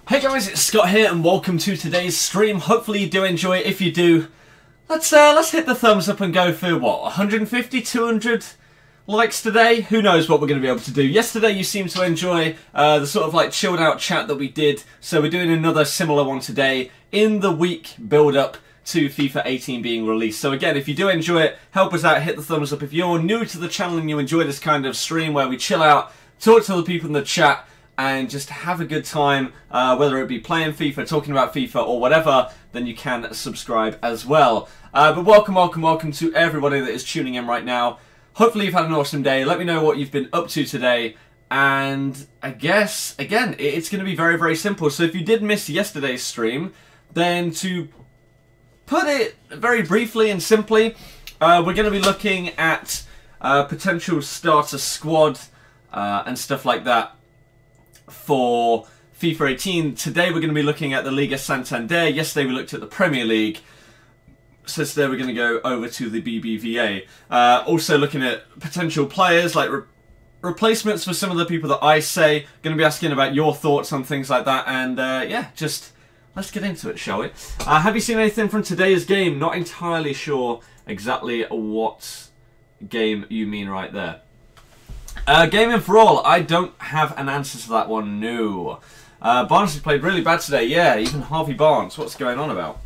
Hey guys, it's Scott here and welcome to today's stream. Hopefully you do enjoy it. If you do, let's hit the thumbs up and go for what, 150, 200 likes today? Who knows what we're going to be able to do. Yesterday you seemed to enjoy the sort of like chilled out chat that we did, so we're doing another similar one today in the week build up to FIFA 18 being released. So again, if you do enjoy it, help us out, hit the thumbs up. If you're new to the channel and you enjoy this kind of stream where we chill out, talk to the people in the chat, and just have a good time, whether it be playing FIFA, talking about FIFA, or whatever, then you can subscribe as well. But welcome to everybody that is tuning in right now. Hopefully you've had an awesome day. Let me know what you've been up to today. And I guess, again, it's going to be very, very simple. So if you did miss yesterday's stream, then to put it very briefly and simply, we're going to be looking at potential starter squad and stuff like that for FIFA 18. Today we're going to be looking at the Liga Santander. Yesterday we looked at the Premier League. So today we're going to go over to the BBVA. Also looking at potential players, like replacements for some of the people that I say. Going to be asking about your thoughts on things like that. And yeah, just let's get into it, shall we? Have you seen anything from today's game? Not entirely sure exactly what game you mean right there. Gaming for all, I don't have an answer to that one, no. Barnes has played really bad today, yeah, even Harvey Barnes. What's going on about?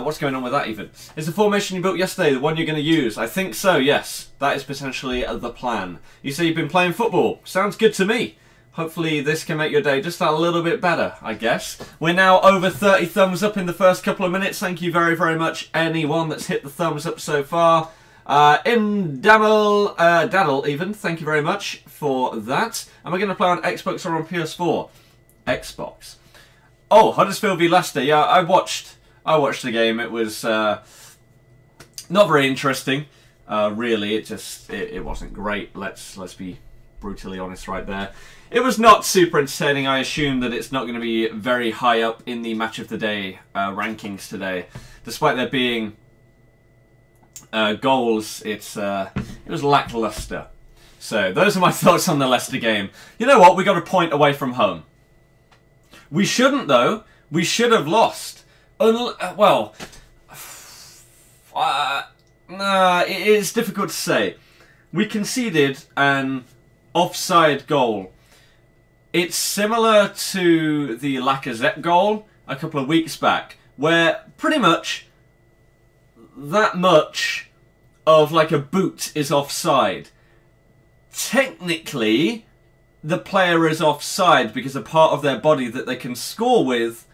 What's going on with that even? Is the formation you built yesterday the one you're going to use? I think so, yes. That is potentially the plan. You say you've been playing football. Sounds good to me. Hopefully this can make your day just a little bit better, I guess. We're now over 30 thumbs up in the first couple of minutes. Thank you very, very much, anyone that's hit the thumbs up so far. Daddle even, thank you very much for that. Am I going to play on Xbox or on PS4? Xbox. Oh, Huddersfield v Leicester. Yeah, I watched the game. It was not very interesting. Really, it wasn't great. Let's be brutally honest right there. It was not super entertaining. I assume that it's not going to be very high up in the match of the day rankings today, despite there being goals. It was lackluster. So those are my thoughts on the Leicester game. You know what? We got a point away from home. We shouldn't though. We should have lost. Well, it is difficult to say. We conceded an offside goal. It's similar to the Lacazette goal a couple of weeks back, where pretty much that much of like a boot is offside. Technically, the player is offside because a part of their body that they can score with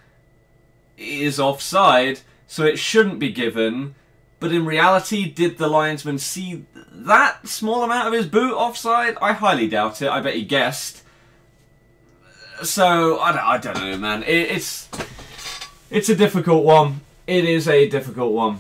is offside, so it shouldn't be given. But in reality, did the linesman see that small amount of his boot offside? I highly doubt it. I bet he guessed. So, I don't know, man. It's a difficult one. It is a difficult one.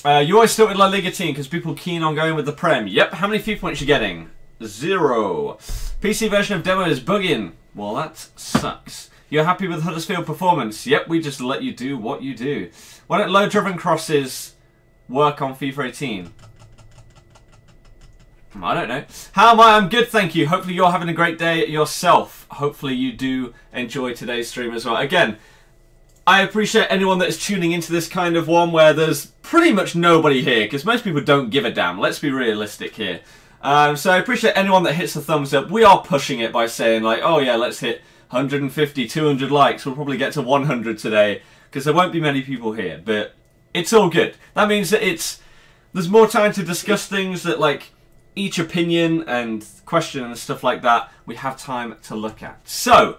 You always start with La Liga team because people keen on going with the Prem. Yep, how many FIFA points you getting? 0. PC version of demo is bugging. Well, that sucks. You're happy with Huddersfield performance? Yep, we just let you do what you do. Why don't low-driven crosses work on FIFA 18? I don't know. How am I? I'm good, thank you. Hopefully you're having a great day yourself. Hopefully you do enjoy today's stream as well. Again, I appreciate anyone that is tuning into this kind of one where there's pretty much nobody here, because most people don't give a damn. Let's be realistic here. So I appreciate anyone that hits the thumbs up. We are pushing it by saying like, oh yeah, let's hit 150, 200 likes. We'll probably get to 100 today, because there won't be many people here, but it's all good. That means that there's more time to discuss things that like each opinion and question and stuff like that we have time to look at. So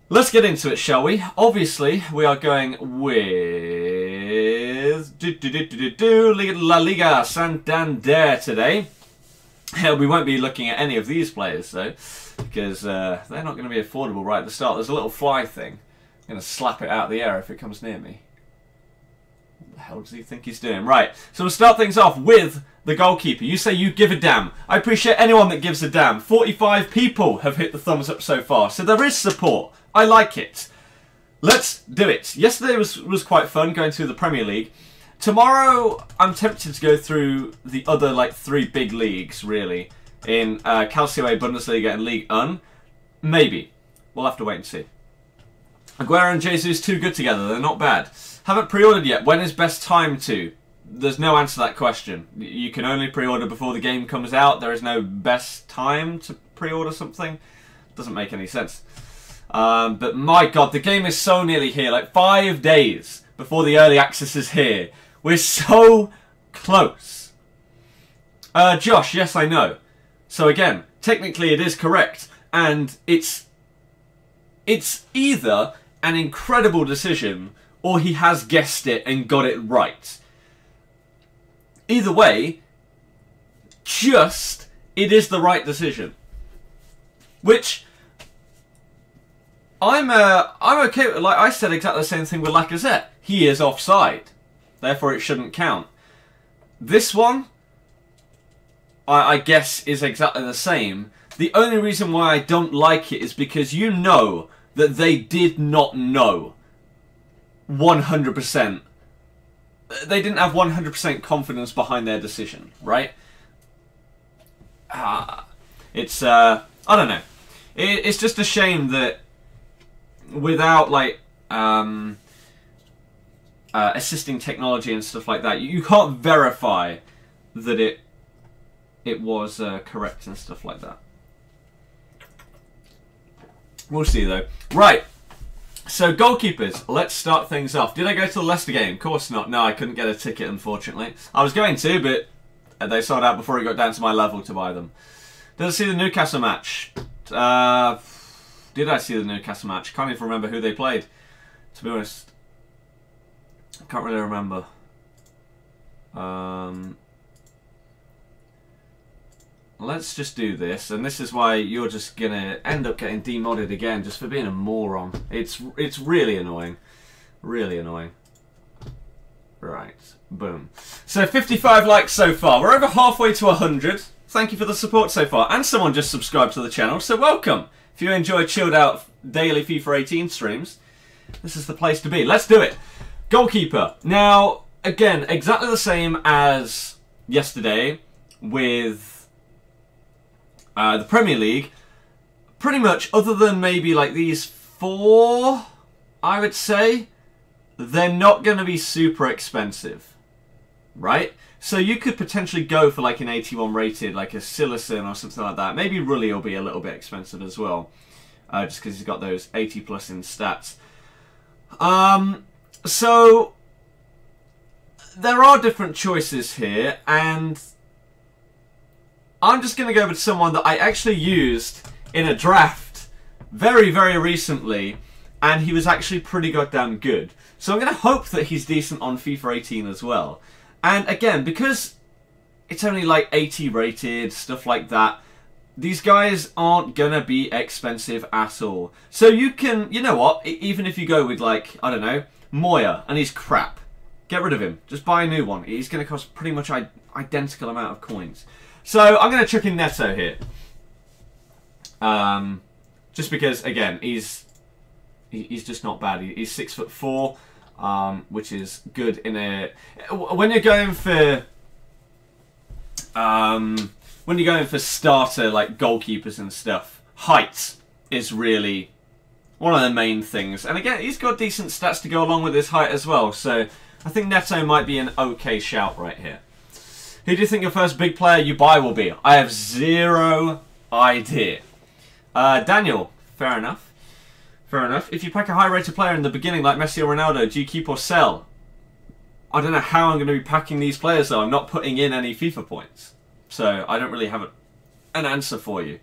let's get into it, shall we? Obviously, we are going with La Liga Santander today. We won't be looking at any of these players, though, because they're not going to be affordable right at the start. There's a little fly thing. I'm going to slap it out of the air if it comes near me. What the hell does he think he's doing? Right, so we'll start things off with the goalkeeper. You say you give a damn. I appreciate anyone that gives a damn. 45 people have hit the thumbs up so far, so there is support. I like it. Let's do it. Yesterday was quite fun going through the Premier League. Tomorrow, I'm tempted to go through the other like 3 big leagues, really, in Calcio A, Bundesliga, and Ligue 1. Maybe. We'll have to wait and see. Aguero and Jesus too good together. They're not bad. Haven't pre-ordered yet. When is best time to? There's no answer to that question. You can only pre-order before the game comes out. There is no best time to pre-order something. Doesn't make any sense. But my God, the game is so nearly here. Like 5 days before the early access is here. We're so close. Josh, yes, I know. So again, technically it is correct. And it's either an incredible decision or he has guessed it and got it right. Either way, it is the right decision. Which I'm okay with. Like I said exactly the same thing with Lacazette. He is offside. Therefore it shouldn't count. This one, I guess, is exactly the same. The only reason why I don't like it is because you know that they did not know 100%. They didn't have 100% confidence behind their decision, right? It's, I don't know. It's just a shame that without, like, assisting technology and stuff like that, you can't verify that it was correct and stuff like that. We'll see, though. Right. So, goalkeepers. Let's start things off. Did I go to the Leicester game? Of course not. No, I couldn't get a ticket, unfortunately. I was going to, but they sold out before it got down to my level to buy them. Did I see the Newcastle match? Did I see the Newcastle match? Can't even remember who they played, to be honest. Can't really remember. Let's just do this, and this is why you're just gonna end up getting demodded again just for being a moron. It's really annoying. Really annoying. Right, boom. So 55 likes so far. We're over halfway to 100. Thank you for the support so far. And someone just subscribed to the channel, so welcome. If you enjoy chilled out daily FIFA 18 streams, this is the place to be. Let's do it. Goalkeeper. Now, again, exactly the same as yesterday with the Premier League. Pretty much, other than maybe like these 4, I would say, they're not going to be super expensive, right? So you could potentially go for like an 81 rated, like a Silicon or something like that. Maybe Rulli will be a little bit expensive as well, just because he's got those 80 plus in stats. So there are different choices here, and I'm just going to go with someone that I actually used in a draft very, very recently, and he was actually pretty goddamn good. So I'm going to hope that he's decent on FIFA 18 as well. And again, because it's only like 80 rated, stuff like that, these guys aren't going to be expensive at all. So you can, you know what, even if you go with like, I don't know, Moya, and he's crap, get rid of him. Just buy a new one. He's going to cost pretty much identical amount of coins. So I'm going to chuck in Neto here. Just because, again, he's just not bad. He's 6'4", which is good in a... When you're going for starter like goalkeepers and stuff, height is really one of the main things. And again, he's got decent stats to go along with his height as well. So I think Neto might be an okay shout right here. Who do you think your first big player you buy will be? I have zero idea. Daniel, fair enough. Fair enough. If you pack a high-rated player in the beginning like Messi or Ronaldo, do you keep or sell? I don't know how I'm going to be packing these players though. I'm not putting in any FIFA points. So I don't really have an answer for you.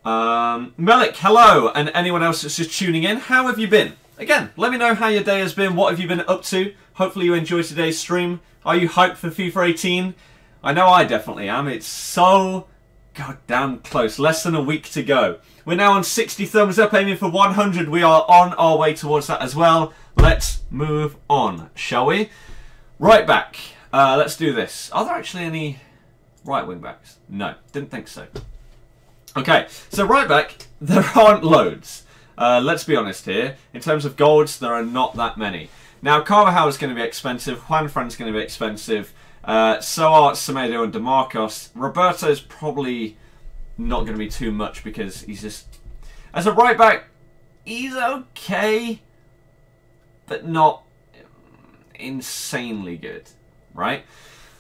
Melik, hello. And anyone else that's just tuning in, how have you been? Again, let me know how your day has been. What have you been up to? Hopefully you enjoyed today's stream. Are you hyped for FIFA 18? I know I definitely am. It's so goddamn close. Less than a week to go. We're now on 60 thumbs up, aiming for 100. We are on our way towards that as well. Let's move on, shall we? Right back. Let's do this. Are there actually any right wing backs? No, didn't think so. Okay, so right back, there aren't loads. Let's be honest here. In terms of golds, there are not that many. Now, Carvajal is going to be expensive. Juanfran's going to be expensive. So are Semedo and DeMarcos. Roberto's probably not going to be too much because he's just... As a right back, he's okay. but not insanely good, right?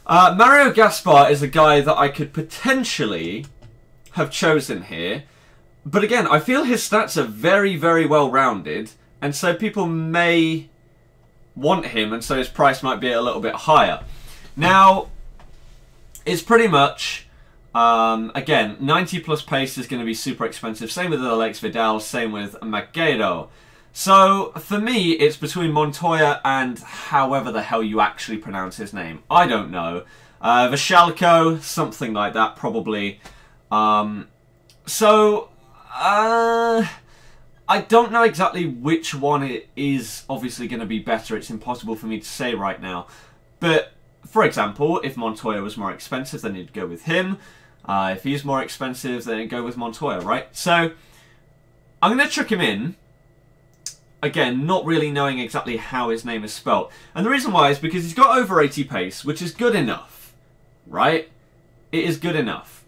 Mario Gaspar is a guy that I could potentially have chosen here. But again, I feel his stats are very, very well rounded. And so people may want him. And so his price might be a little bit higher. Now, it's pretty much, again, 90 plus pace is going to be super expensive. Same with Alex Vidal. Same with Magueiro. So, for me, it's between Montoya and however the hell you actually pronounce his name. I don't know. Vishalko, something like that, probably. I don't know exactly which one it is obviously going to be better. It's impossible for me to say right now. But, for example, if Montoya was more expensive, then you'd go with him. If he's more expensive, then you'd go with Montoya, right? So, I'm going to chuck him in. Again, not really knowing exactly how his name is spelt. And the reason why is because he's got over 80 pace, which is good enough. Right? It is good enough.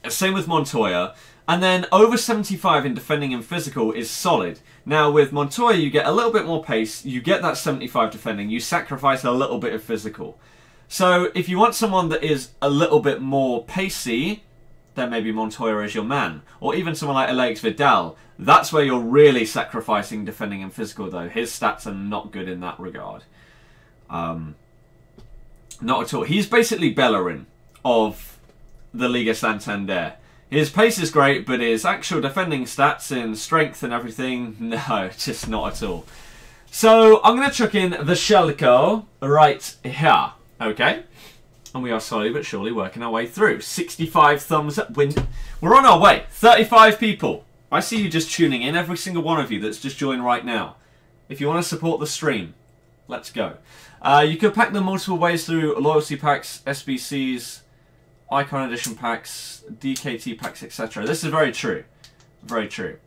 Same with Montoya. And then over 75 in defending and physical is solid. Now with Montoya, you get a little bit more pace. You get that 75 defending. You sacrifice a little bit of physical. So if you want someone that is a little bit more pacey, then maybe Montoya is your man. Or even someone like Alex Vidal. That's where you're really sacrificing defending and physical, though. His stats are not good in that regard. Not at all. He's basically Bellerin of the Liga Santander. His pace is great, but his actual defending stats and strength and everything, no, just not at all. So I'm going to chuck in the Vishalko right here. Okay? And we are slowly but surely working our way through. 65 thumbs up. We're on our way. 35 people. I see you just tuning in. Every single one of you that's just joined right now. If you want to support the stream, let's go. You can pack them multiple ways through loyalty packs, SBCs, Icon Edition packs, DKT packs, etc. This is very true. Very true.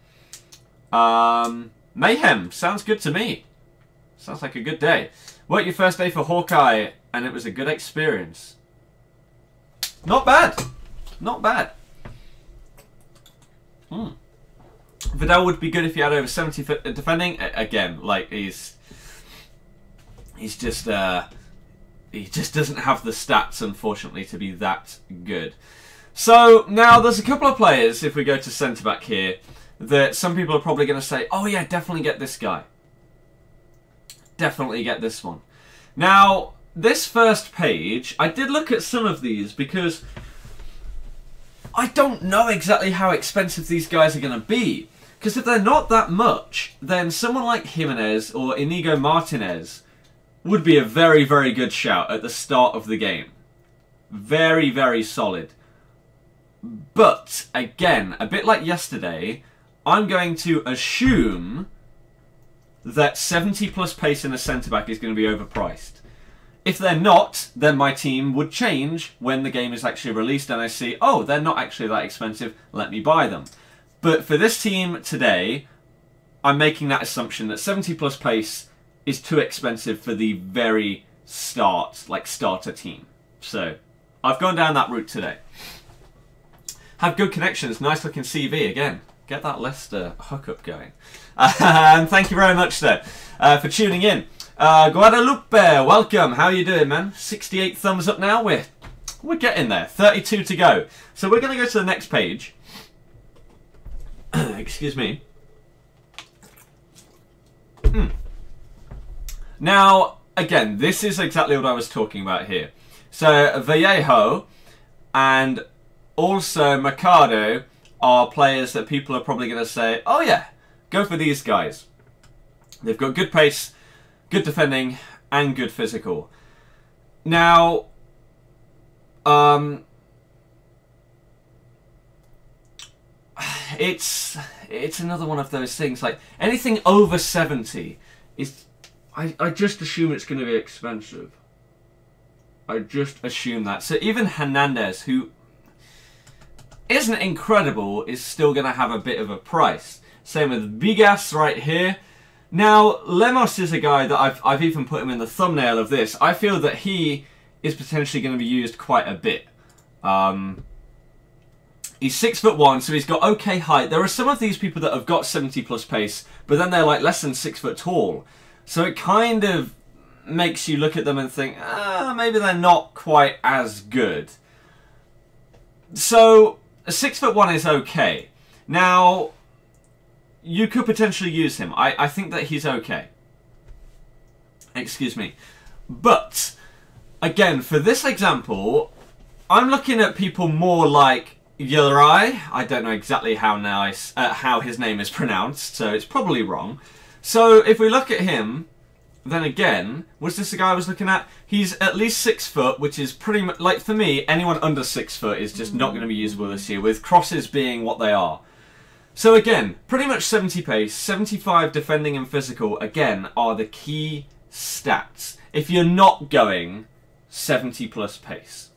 Mayhem. Sounds good to me. Sounds like a good day. Worked your first day for Hawkeye, and it was a good experience. Not bad. Not bad. Vidal would be good if he had over 70 defending. Again, like he just doesn't have the stats, unfortunately, to be that good. So now there's a couple of players, if we go to centre back here, that some people are probably going to say, oh yeah, definitely get this guy. Definitely get this one. Now, this first page, I did look at some of these because I don't know exactly how expensive these guys are going to be. Because if they're not that much, then someone like Jimenez or Inigo Martinez would be a very, very good shout at the start of the game. Very, very solid. But, again, a bit like yesterday, I'm going to assume that 70 plus pace in a centre-back is going to be overpriced. If they're not, then my team would change when the game is actually released and I see, oh, they're not actually that expensive, let me buy them. But for this team today, I'm making that assumption that 70 plus pace is too expensive for the very start, like starter team. So, I've gone down that route today. Have good connections, nice looking CV again. Get that Leicester hookup going. And thank you very much, sir, for tuning in. Guadalupe, welcome. How are you doing, man? 68 thumbs up now. We're getting there. 32 to go. So we're going to go to the next page. Excuse me. Now, again, this is exactly what I was talking about here. So, Vallejo and also Mercado are players that people are probably going to say, oh yeah, go for these guys. They've got good pace, good defending, and good physical. Now, it's another one of those things. Like anything over 70 is, I just assume it's going to be expensive. I just assume that. So even Hernandez, who isn't incredible, is still going to have a bit of a price. Same with Bigas right here. Now, Lemos is a guy that I've even put him in the thumbnail of this. I feel that he is potentially going to be used quite a bit. He's 6'1", so he's got okay height. There are some of these people that have got 70 plus pace, but then they're like less than 6 foot tall. So it kind of makes you look at them and think, maybe they're not quite as good. So, a 6'1" is okay. Now, you could potentially use him. I think that he's okay. Excuse me. But, again, for this example, I'm looking at people more like Yilrai. I don't know exactly how his name is pronounced, so it's probably wrong. So, if we look at him, then again, was this the guy I was looking at? He's at least 6 foot, which is pretty much, like for me, anyone under 6 foot is just not going to be usable this year, with crosses being what they are. So again, pretty much 70 pace, 75 defending and physical, again, are the key stats. If you're not going 70 plus pace.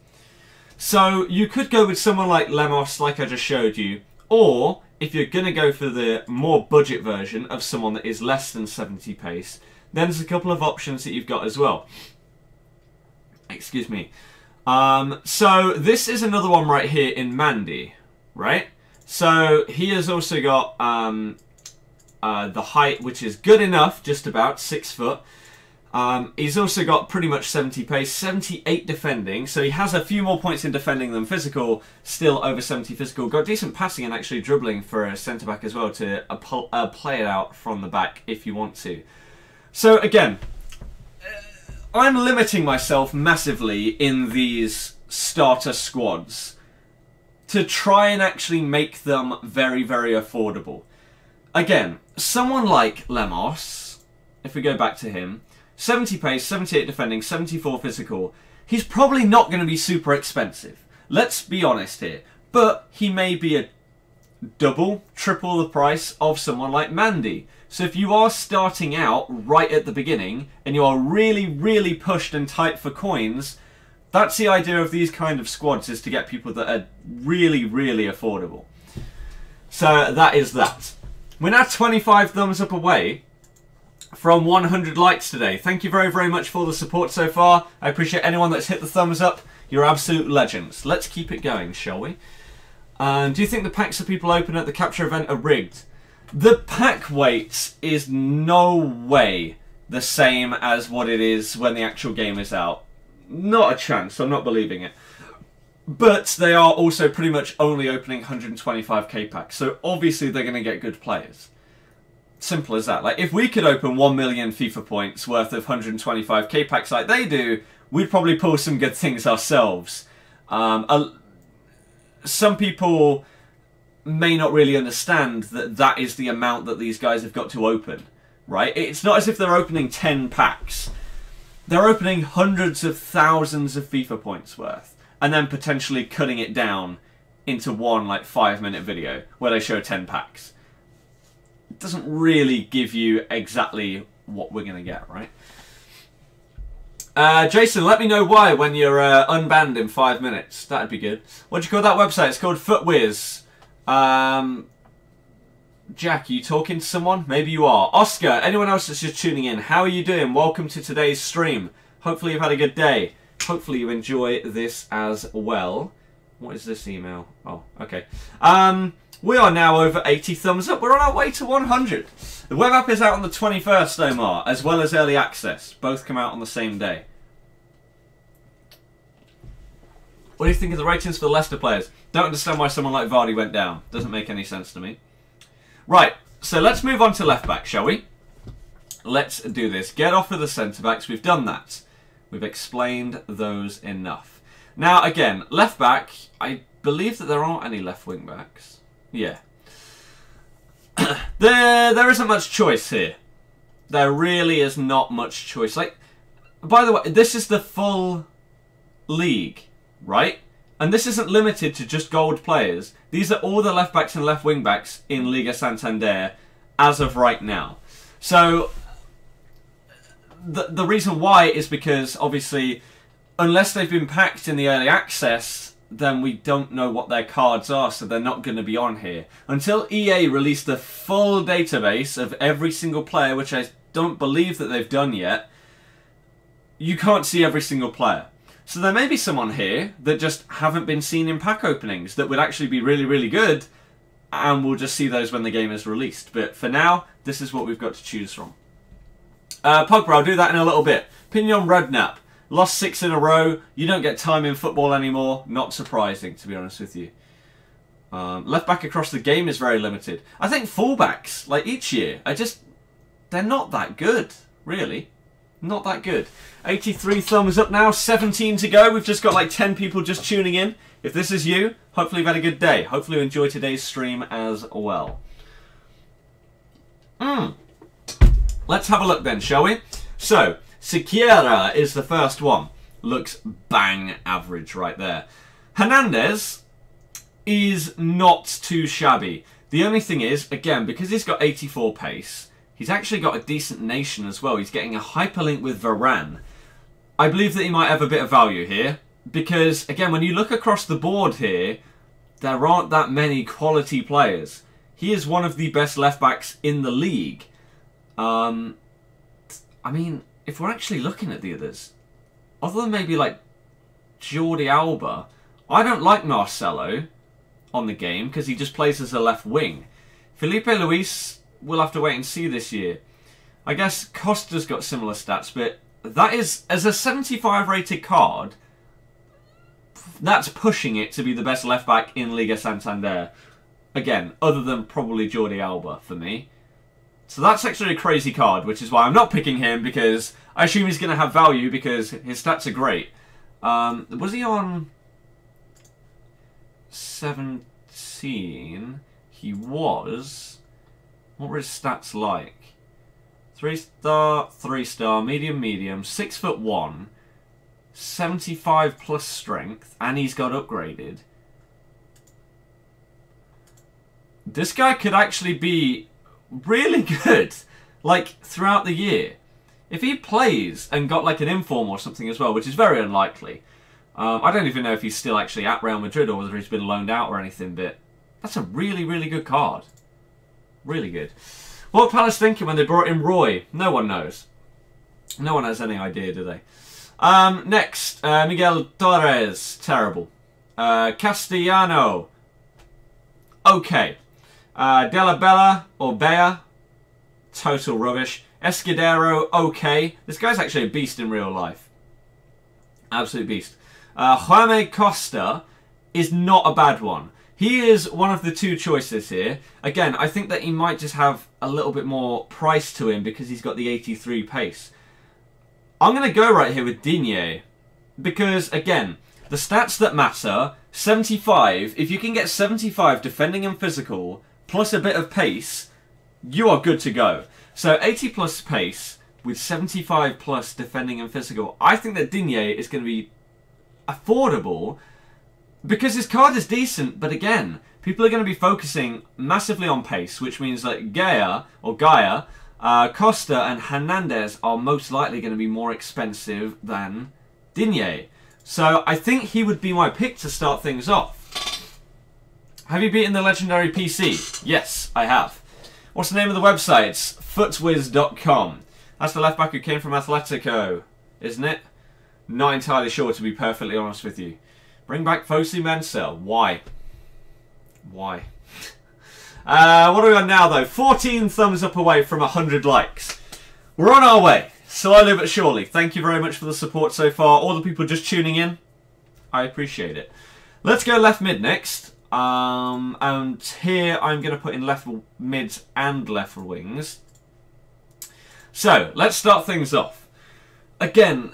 So you could go with someone like Lemos, like I just showed you, or if you're going to go for the more budget version of someone that is less than 70 pace, then there's a couple of options that you've got as well. Excuse me. So this is another one right here in Mandy, right? So he has also got the height, which is good enough, just about 6 foot. He's also got pretty much 70 pace, 78 defending, so he has a few more points in defending than physical, still over 70 physical. Got decent passing and actually dribbling for a centre-back as well to play it out from the back if you want to. So again, I'm limiting myself massively in these starter squads to try and actually make them very, very affordable. Again, someone like Lemos, if we go back to him, 70 pace, 78 defending, 74 physical, he's probably not going to be super expensive. Let's be honest here. But he may be a double, triple the price of someone like Mandy. So if you are starting out right at the beginning and you are really, really pushed and tight for coins, that's the idea of these kind of squads, is to get people that are really, really affordable. So that is that. We're now 25 thumbs up away from 100 likes today. Thank you very, very much for the support so far. I appreciate anyone that's hit the thumbs up. You're absolute legends. Let's keep it going, shall we? Do you think the packs that people open at the capture event are rigged? The pack weight is no way the same as what it is when the actual game is out. Not a chance. I'm not believing it. But they are also pretty much only opening 125k packs. So obviously they're going to get good players. Simple as that. Like, if we could open 1 million FIFA points worth of 125k packs like they do, we'd probably pull some good things ourselves. Some people may not really understand that that is the amount that these guys have got to open, right? It's not as if they're opening 10 packs. They're opening hundreds of thousands of FIFA points worth, and then potentially cutting it down into one, like, 5-minute video where they show 10 packs. It doesn't really give you exactly what we're going to get, right? Jason, let me know why when you're unbanned in 5 minutes. That'd be good. What do you call that website? It's called Footwiz. Jack, are you talking to someone? Maybe you are. Oscar, anyone else that's just tuning in, how are you doing? Welcome to today's stream. Hopefully you've had a good day. Hopefully you enjoy this as well. What is this email? Oh, okay. We are now over 80 thumbs up. We're on our way to 100. The web app is out on the 21st, Omar, as well as early access. Both come out on the same day. What do you think of the ratings for the Leicester players? Don't understand why someone like Vardy went down. Doesn't make any sense to me. Right, so let's move on to left-back, shall we? Let's do this. Get off of the centre-backs. We've done that. We've explained those enough. Now, again, left-back, I believe that there aren't any left wing-backs. Yeah. There isn't much choice here. There really is not much choice. Like, by the way, this is the full league, right? And this isn't limited to just gold players. These are all the left backs and left wing backs in Liga Santander as of right now. So the reason why is because obviously unless they've been packed in the early access, then we don't know what their cards are, so they're not going to be on here. Until EA release the full database of every single player, which I don't believe that they've done yet, you can't see every single player. So there may be someone here that just haven't been seen in pack openings that would actually be really, really good, and we'll just see those when the game is released. But for now, this is what we've got to choose from. Pogba, I'll do that in a little bit. Pinion Redknapp. Lost 6 in a row. You don't get time in football anymore. Not surprising, to be honest with you. Left back across the game is very limited. I think fullbacks, like each year, they're not that good, really. Not that good. 83 thumbs up now, 17 to go. We've just got like 10 people just tuning in. If this is you, hopefully you've had a good day. Hopefully you enjoy today's stream as well. Let's have a look then, shall we? So, Siqueira is the first one. Looks bang average right there. Hernandez is not too shabby. The only thing is, again, because he's got 84 pace, he's actually got a decent nation as well. He's getting a hyperlink with Varane. I believe that he might have a bit of value here. Because, again, when you look across the board here, there aren't that many quality players. He is one of the best left-backs in the league. I mean, if we're actually looking at the others, other than maybe like Jordi Alba, I don't like Marcelo on the game because he just plays as a left wing. Felipe Luis, we'll have to wait and see this year. I guess Costa's got similar stats, but that is, as a 75 rated card, that's pushing it to be the best left back in Liga Santander. Again, other than probably Jordi Alba for me. So that's actually a crazy card, which is why I'm not picking him, because I assume he's going to have value because his stats are great. Was he on 17? He was. What were his stats like? 3-star, 3-star, medium, 6'1", 75 plus strength, and he's got upgraded. This guy could actually be really good, like, throughout the year. If he plays and got, like, an inform or something as well, which is very unlikely. I don't even know if he's still actually at Real Madrid or whether he's been loaned out or anything, but that's a really, really good card. Really good. What were Palace thinking when they brought in Roy? No one knows. No one has any idea, do they? Next, Miguel Torres. Terrible. Castellano. Okay. Della Bella or Bea, total rubbish. Escudero, okay. This guy's actually a beast in real life. Absolute beast. Jaime Costa is not a bad one. He is one of the two choices here. Again, I think that he might just have a little bit more price to him because he's got the 83 pace. I'm going to go right here with Digne. Because, again, the stats that matter, 75, if you can get 75 defending and physical, plus a bit of pace, you are good to go. So 80 plus pace with 75 plus defending and physical. I think that Digne is going to be affordable because his card is decent, but again, people are going to be focusing massively on pace, which means that Gaia, Costa and Hernandez are most likely going to be more expensive than Digne. So I think he would be my pick to start things off. Have you beaten the legendary PC? Yes, I have. What's the name of the website? It's footwiz.com. That's the left back who came from Atletico, isn't it? Not entirely sure, to be perfectly honest with you. Bring back Fosu Mensah. Why? Why? What are we on now, though? 14 thumbs up away from 100 likes. We're on our way. Slowly but surely. Thank you very much for the support so far. All the people just tuning in, I appreciate it. Let's go left mid next. And here I'm going to put in left mids and left wings. So, let's start things off. Again,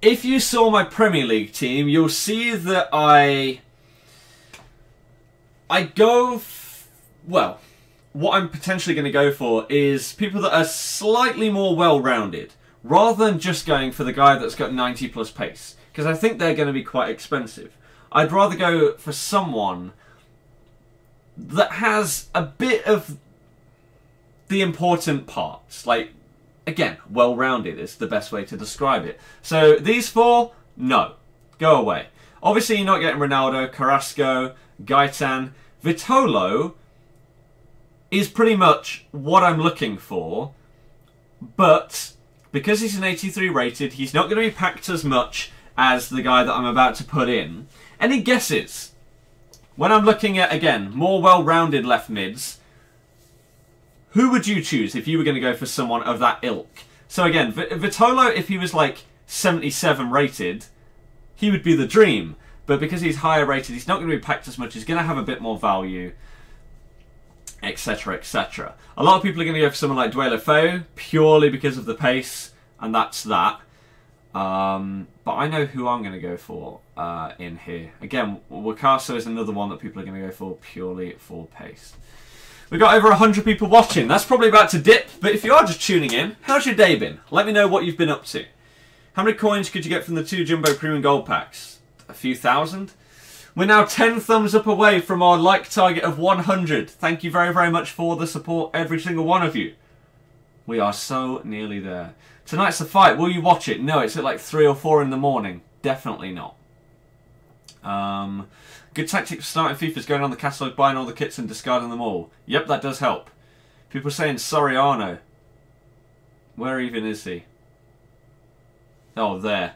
if you saw my Premier League team, you'll see that I go... Well, what I'm potentially going to go for is people that are slightly more well-rounded, rather than just going for the guy that's got 90 plus pace, because I think they're going to be quite expensive. I'd rather go for someone that has a bit of the important parts. Like, again, well-rounded is the best way to describe it. So these four, no. Go away. Obviously, you're not getting Ronaldo, Carrasco, Gaetan. Vitolo is pretty much what I'm looking for, but because he's an 83 rated, he's not going to be packed as much as the guy that I'm about to put in. Any guesses? When I'm looking at, again, more well-rounded left mids, who would you choose if you were going to go for someone of that ilk? So again, Vitolo, if he was like 77 rated, he would be the dream. But because he's higher rated, he's not going to be packed as much. He's going to have a bit more value, etc., etc. A lot of people are going to go for someone like Duelo Feu purely because of the pace, and that's that. But I know who I'm going to go for in here. Again, Wakaso is another one that people are going to go for purely for pace. We've got over 100 people watching. That's probably about to dip, but if you are just tuning in, how's your day been? Let me know what you've been up to. How many coins could you get from the 2 Jumbo Premium Gold Packs? A few thousand? We're now 10 thumbs up away from our like target of 100. Thank you very, very much for the support, every single one of you. We are so nearly there. Tonight's the fight. Will you watch it? No, it's at like 3 or 4 in the morning. Definitely not. Good tactic for starting FIFA is going on the catalogue, buying all the kits and discarding them all. Yep, that does help. People saying, Soriano. Where even is he? Oh, there.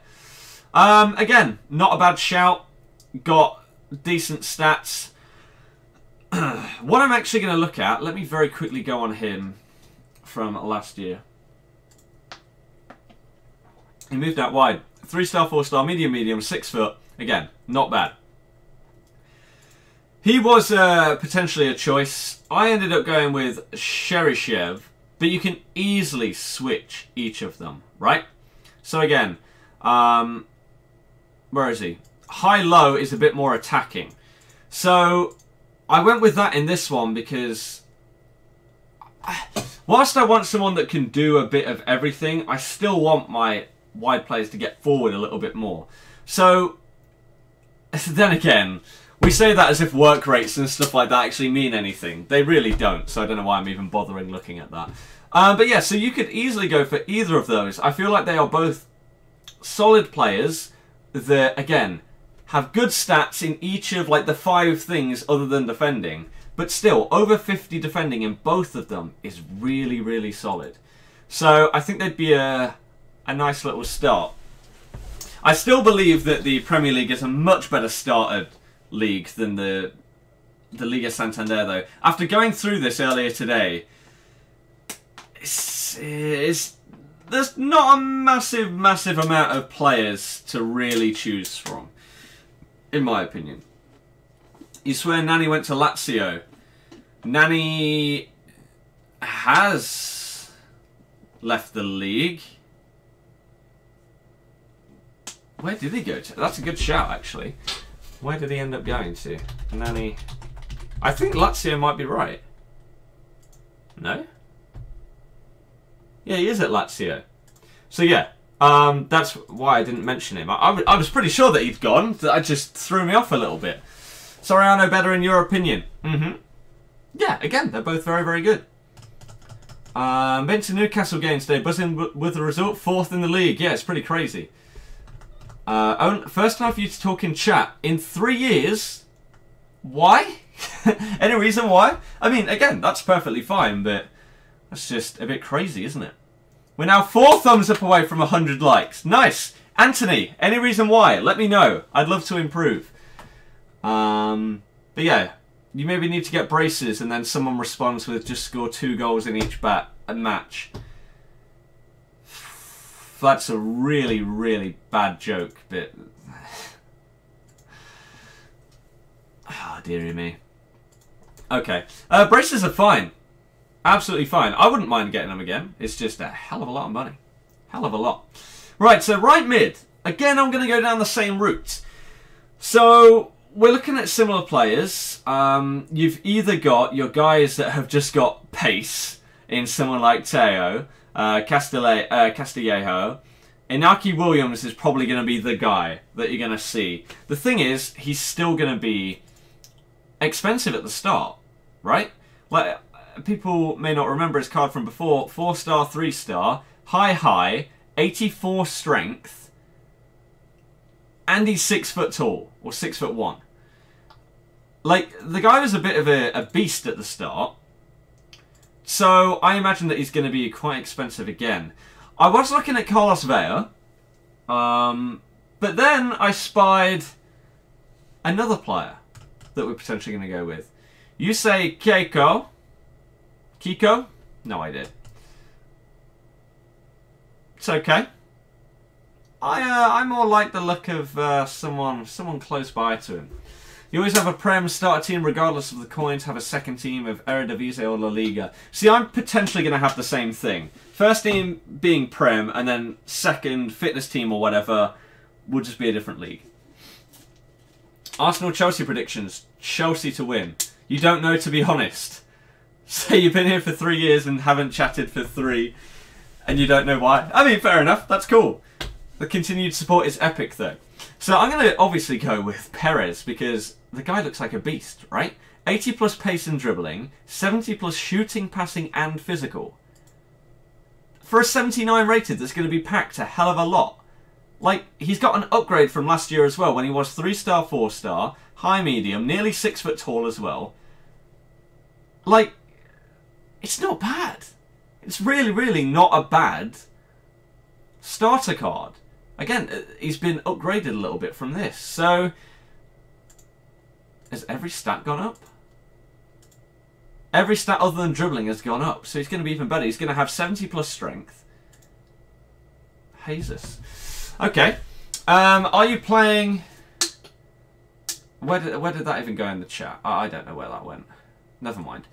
Again, not a bad shout. Got decent stats. What I'm actually going to look at, let me very quickly go on him from last year. He moved out wide. 3-star, 4-star, medium, 6 foot. Again, not bad. He was potentially a choice. I ended up going with Cheryshev, but you can easily switch each of them, right? So again, where is he? High-low is a bit more attacking. So I went with that in this one because whilst I want someone that can do a bit of everything, I still want my wide players to get forward a little bit more. So then again, we say that as if work rates and stuff like that actually mean anything. They really don't, so I don't know why I'm even bothering looking at that. But yeah, so you could easily go for either of those. I feel like they are both solid players that, again, have good stats in each of like the 5 things other than defending. But still, over 50 defending in both of them is really, really solid. So I think they'd be a nice little start. I still believe that the Premier League is a much better started league than the Liga Santander, though. After going through this earlier today, there's not a massive amount of players to really choose from, in my opinion. You swear Nani went to Lazio? Nani has left the league. Where did he go to? That's a good shout, actually. Where did he end up going to? Nani. I think Lazio might be right. No? Yeah, he is at Lazio. So yeah, that's why I didn't mention him. I was pretty sure that he'd gone. That just threw me off a little bit. Soriano better in your opinion? Yeah, again, they're both very, very good. Been to Newcastle games today, buzzing with the result, 4th in the league. Yeah, it's pretty crazy. First time for you to talk in chat in 3 years. Why? Any reason why? I mean, again, that's perfectly fine, but that's just a bit crazy, isn't it? We're now 4 thumbs up away from 100 likes. Nice. Anthony, any reason why? Let me know. I'd love to improve. But yeah, you maybe need to get braces and then someone responds with just score 2 goals in each match. That's a really, really bad joke, but oh, dearie me. Okay, braces are fine. Absolutely fine. I wouldn't mind getting them again. It's just a hell of a lot of money. Hell of a lot. Right, so right mid. Again, I'm going to go down the same route. So we're looking at similar players. You've either got your guys that have just got pace in someone like Teo, Castillejo. Inaki Williams is probably going to be the guy that you're going to see. The thing is, he's still going to be expensive at the start, right? Like, people may not remember his card from before. 4-star, 3-star, high, 84 strength, and he's 6 foot tall, or 6'1". Like, the guy was a bit of a beast at the start. So I imagine that he's going to be quite expensive again. I was looking at Carlos Vela, but then I spied another player that we're potentially going to go with. You say Keiko? Kiko? No idea. It's okay. I more like the look of someone close by to him. You always have a Prem starter team regardless of the coins, have a second team of Eredivisie or La Liga. See, I'm potentially going to have the same thing. First team being Prem, and then second fitness team or whatever will just be a different league. Arsenal-Chelsea predictions. Chelsea to win. You don't know, to be honest. So you've been here for 3 years and haven't chatted for 3, and you don't know why. I mean, fair enough, that's cool. The continued support is epic, though. So I'm going to obviously go with Perez, because the guy looks like a beast, right? 80 plus pace and dribbling, 70 plus shooting, passing, and physical. For a 79 rated, that's going to be packed a hell of a lot. Like, he's got an upgrade from last year as well, when he was 3-star, 4-star, high medium, nearly 6 foot tall as well. Like, it's not bad. It's really, really not a bad starter card. Again, he's been upgraded a little bit from this. So, has every stat gone up? Every stat other than dribbling has gone up. So he's going to be even better. He's going to have 70 plus strength. Jesus. Okay. Are you playing... Where did that even go in the chat? I don't know where that went. Never mind.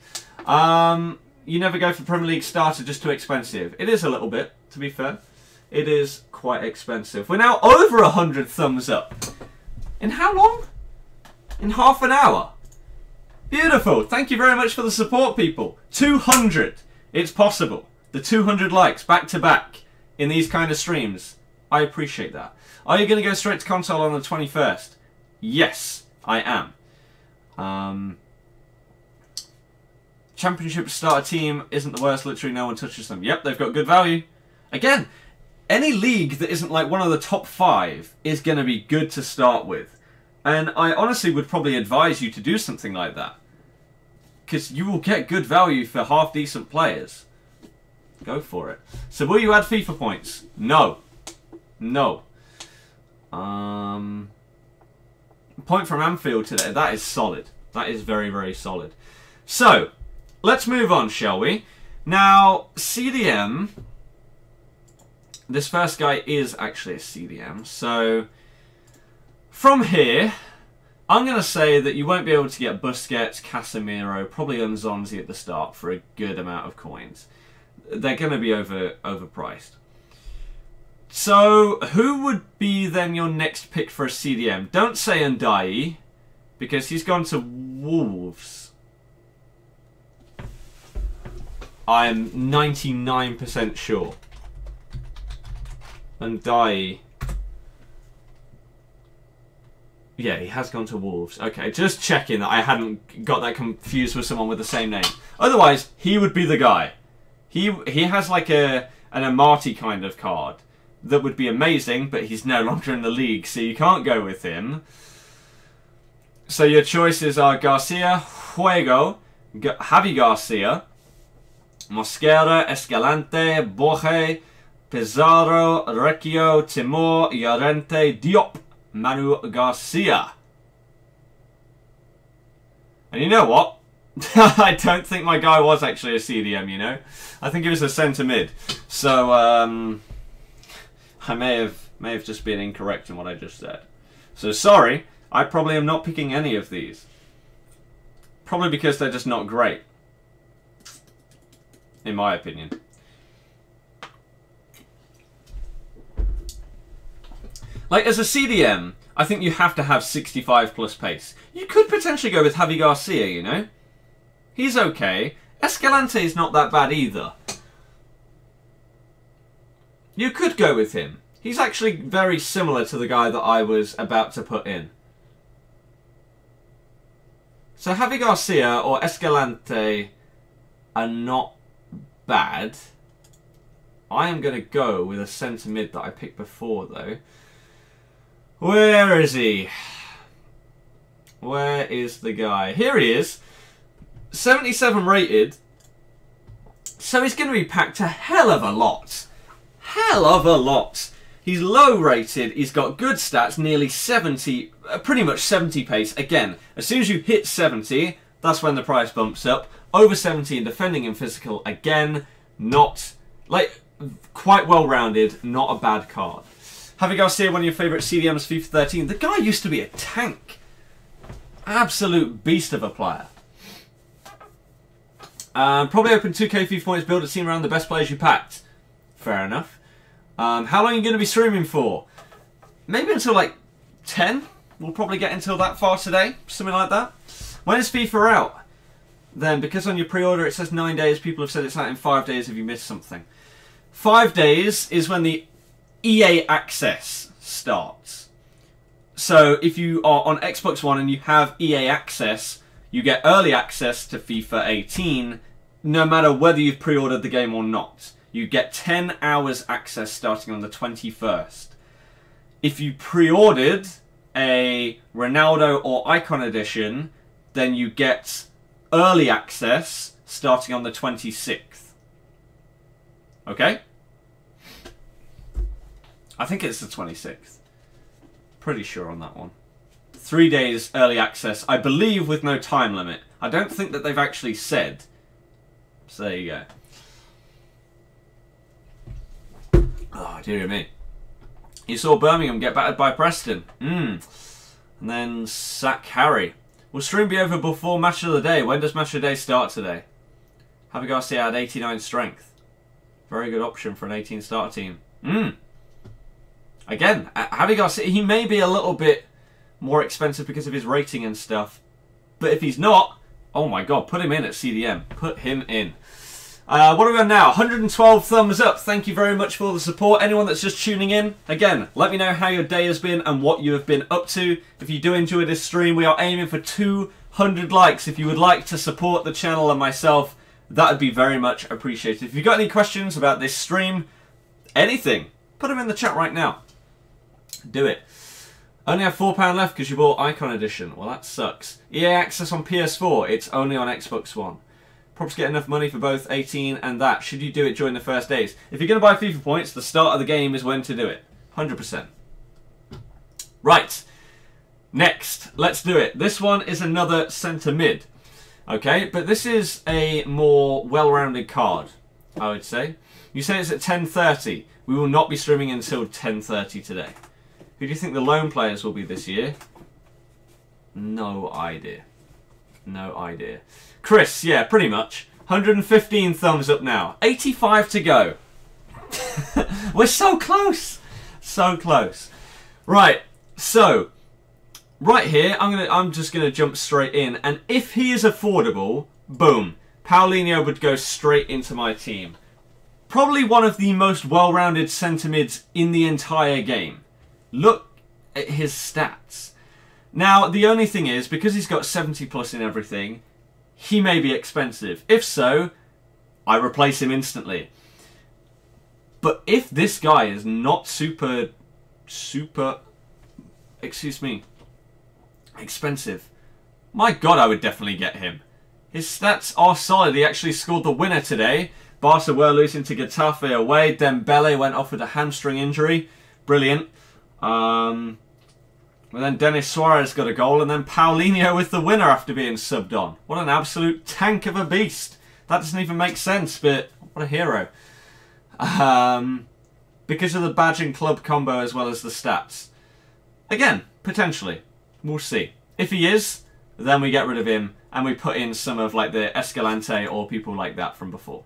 You never go for Premier League starter, just too expensive. It is a little bit, to be fair. It is quite expensive. We're now over 100 thumbs up. In how long? In half an hour. Beautiful. Thank you very much for the support, people. 200. It's possible. The 200 likes back to back in these kind of streams. I appreciate that. Are you going to go straight to console on the 21st? Yes, I am. Championship starter team isn't the worst. Literally no one touches them. Yep, they've got good value. Again, any league that isn't like one of the top 5 is going to be good to start with. And I honestly would probably advise you to do something like that. Because you will get good value for half-decent players. Go for it. So will you add FIFA points? No. No. Point from Anfield today. That is solid. That is very, very solid. So, let's move on, shall we? Now, CDM... This first guy is actually a CDM. So, from here, I'm going to say that you won't be able to get Busquets, Casemiro, probably Nzonzi at the start for a good amount of coins. They're going to be overpriced. So, who would be then your next pick for a CDM? Don't say Ndai, because he's gone to Wolves. I'm 99% sure. Ndai. Yeah, he has gone to Wolves. Okay, just checking that I hadn't got that confused with someone with the same name. Otherwise, he would be the guy. He has like an Amati kind of card that would be amazing, but he's no longer in the league, so you can't go with him. So your choices are Garcia, Juego, Javi Garcia, Mosquera, Escalante, Borge, Pizarro, Recchio, Timor, Llorente, Diop, Manu Garcia. And you know what? I don't think my guy was actually a CDM, you know? I think he was a centre mid. So, I may have just been incorrect in what I just said. So, sorry, I probably am not picking any of these. Probably because they're just not great. In my opinion. Like, as a CDM, I think you have to have 65 plus pace. You could potentially go with Javi Garcia, you know? He's okay. Escalante is not that bad either. You could go with him. He's actually very similar to the guy that I was about to put in. So Javi Garcia or Escalante are not bad. I am going to go with a centre mid that I picked before, though. Where is he? Where is the guy? Here he is. 77 rated. So he's going to be packed a hell of a lot. Hell of a lot. He's low rated. He's got good stats. Nearly 70. Pretty much 70 pace. Again, as soon as you hit 70, that's when the price bumps up. Over 70 in defending and physical. Again, not... Like, quite well-rounded, not a bad card. Javi Garcia, one of your favourite CDMs, FIFA 13. The guy used to be a tank. Absolute beast of a player. Probably open 2K FIFA points, build a team around the best players you packed. Fair enough. How long are you going to be streaming for? Maybe until like 10. We'll probably get until that far today. Something like that. When is FIFA out? Then, because on your pre-order it says 9 days, people have said it's out in 5 days if you missed something. 5 days is when the EA access starts. So if you are on Xbox One and you have EA access, you get early access to FIFA 18 no matter whether you've pre-ordered the game or not. You get 10 hours access starting on the 21st. If you pre-ordered a Ronaldo or Icon Edition, then you get early access starting on the 26th. Okay? I think it's the 26th. Pretty sure on that one. 3 days early access, I believe, with no time limit. I don't think that they've actually said. So there you go. Oh, dear me. You saw Birmingham get battered by Preston. And then sack Harry. Will stream be over before match of the day? When does match of the day start today? Javi Garcia had 89 strength. Very good option for an 18 starter team. Again, Javi Garcia, he may be a little bit more expensive because of his rating and stuff. But if he's not, oh my god, put him in at CDM. Put him in. What are we on now? 112 thumbs up. Thank you very much for the support. Anyone that's just tuning in, again, let me know how your day has been and what you have been up to. If you do enjoy this stream, we are aiming for 200 likes. If you would like to support the channel and myself, that would be very much appreciated. If you've got any questions about this stream, anything, put them in the chat right now. Do it. Only have £4 left because you bought Icon Edition. Well, that sucks. EA access on PS4. It's only on Xbox One. Probably get enough money for both 18 and that. Should you do it during the first days? If you're going to buy FIFA points, the start of the game is when to do it. 100%. Right. Next. Let's do it. This one is another centre mid. Okay, but this is a more well-rounded card, I would say. You say it's at 10:30. We will not be streaming until 10:30 today. Who do you think the lone players will be this year? No idea. No idea. Chris, yeah, pretty much. 115 thumbs up now. 85 to go. We're so close. So close. Right, so right here, I'm just gonna jump straight in, and if he is affordable, boom, Paulinho would go straight into my team. Probably one of the most well-rounded centre mids in the entire game. Look at his stats. Now, the only thing is, because he's got 70 plus in everything, he may be expensive. If so, I replace him instantly. But if this guy is not super, excuse me, expensive, my god, I would definitely get him. His stats are solid. He actually scored the winner today. Barca were losing to Getafe away. Dembele went off with a hamstring injury. Brilliant. And then Denis Suarez got a goal, and then Paulinho with the winner after being subbed on. What an absolute tank of a beast. That doesn't even make sense, but what a hero. Because of the badge and club combo as well as the stats. Again, potentially. We'll see. If he is, then we get rid of him, and we put in some of like the Escalante or people like that from before.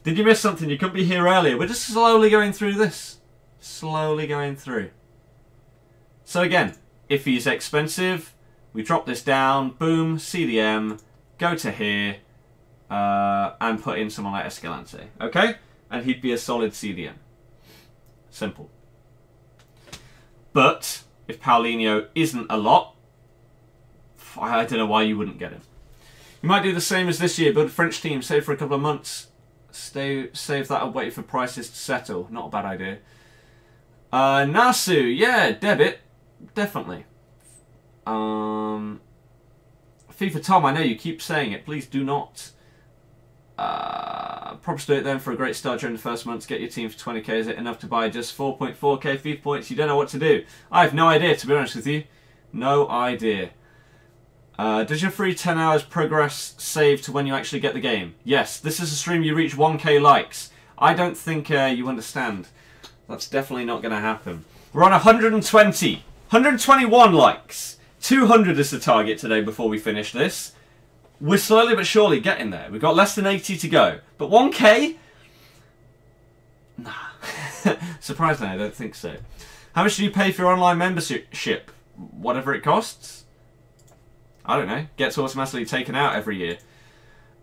Did you miss something? You couldn't be here earlier. We're just slowly going through this. Slowly going through. So again, if he's expensive, we drop this down, boom, CDM, go to here, and put in someone like Escalante, okay? And he'd be a solid CDM. Simple. But if Paulinho isn't a lot, I don't know why you wouldn't get him. You might do the same as this year, build a French team, save for a couple of months, save that and wait for prices to settle. Not a bad idea. Nasu, yeah, debit. Definitely. FIFA Tom, I know you keep saying it. Please do not. Props do it then for a great start during the first months. Get your team for 20k. Is it enough to buy just 4.4k FIFA points? You don't know what to do. I have no idea, to be honest with you. No idea. Does your free 10 hours progress save to when you actually get the game? Yes. This is a stream you reach 1k likes. I don't think you understand. That's definitely not going to happen. We're on 120. 121 likes. 200 is the target today before we finish this. We're slowly but surely getting there. We've got less than 80 to go. But 1k? Nah. Surprisingly, I don't think so. How much do you pay for your online membership? Whatever it costs? I don't know. Gets automatically taken out every year.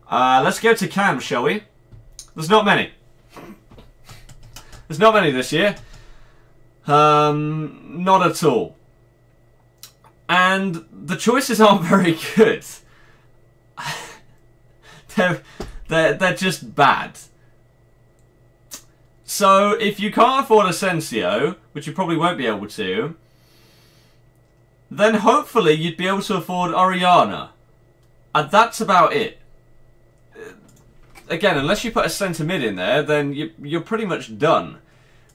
Let's go to Cam, shall we? There's not many. There's not many this year. Not at all. And the choices aren't very good. they're just bad. So if you can't afford Asensio, which you probably won't be able to, then hopefully you'd be able to afford Oriana. And that's about it. Again, unless you put a centre mid in there, then you're pretty much done.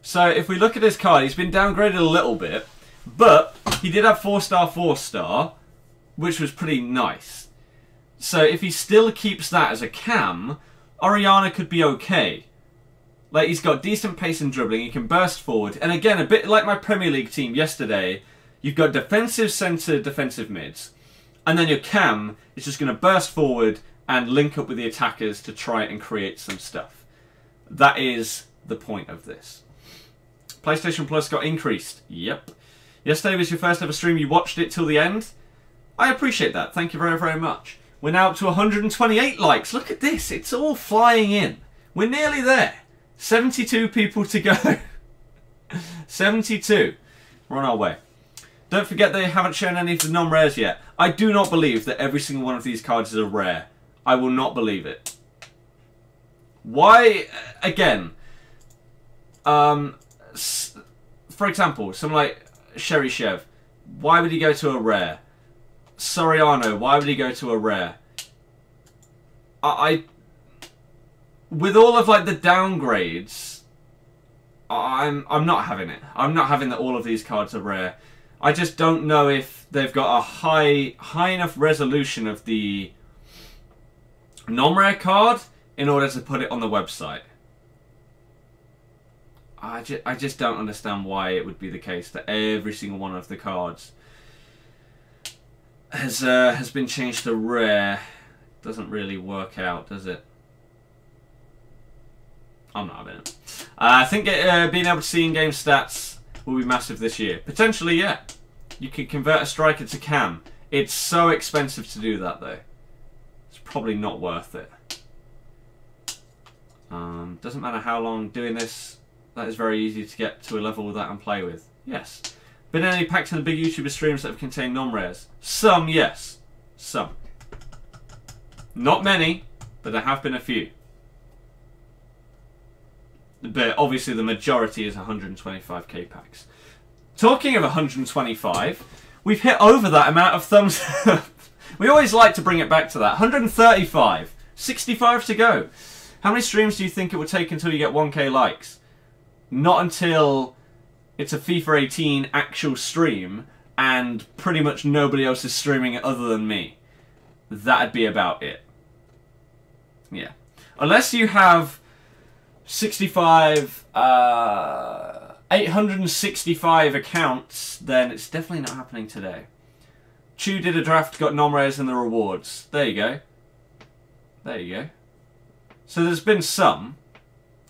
So if we look at his card, he's been downgraded a little bit, but he did have 4-star, 4-star, which was pretty nice. So if he still keeps that as a cam, Oriana could be okay. Like, he's got decent pace and dribbling, he can burst forward, and again, a bit like my Premier League team yesterday, you've got defensive centre, defensive mids, and then your cam is just going to burst forward and link up with the attackers to try and create some stuff. That is the point of this. PlayStation Plus got increased. Yep. Yesterday was your first ever stream. You watched it till the end. I appreciate that. Thank you very, very much. We're now up to 128 likes. Look at this. It's all flying in. We're nearly there. 72 people to go. 72. We're on our way. Don't forget they haven't shown any of the non-rares yet. I do not believe that every single one of these cards is a rare. I will not believe it. Why, again, for example, someone like Sherry Chev, why would he go to a rare? Soriano, why would he go to a rare? With all of like the downgrades, I'm not having it. I'm not having that all of these cards are rare. I just don't know if they've got a high enough resolution of the non-rare card in order to put it on the website. I just don't understand why it would be the case that every single one of the cards has been changed to rare. Doesn't really work out, does it? I'm not having it. I think being able to see in-game stats will be massive this year. Potentially, yeah. You could convert a striker to cam. It's so expensive to do that, though. It's probably not worth it. Doesn't matter how long doing this. That is very easy to get to a level with that and play with. Yes. Been any packs in the big YouTuber streams that have contained non-rares? Some, yes. Some. Not many, but there have been a few. But obviously the majority is 125k packs. Talking of 125, we've hit over that amount of thumbs up. We always like to bring it back to that. 135. 65 to go. How many streams do you think it would take until you get 1k likes? Not until it's a FIFA 18 actual stream and pretty much nobody else is streaming it other than me. That'd be about it. Yeah. Unless you have 65, 865 accounts, then it's definitely not happening today. Chew did a draft, got non-rares and the rewards. There you go. There you go. So there's been some,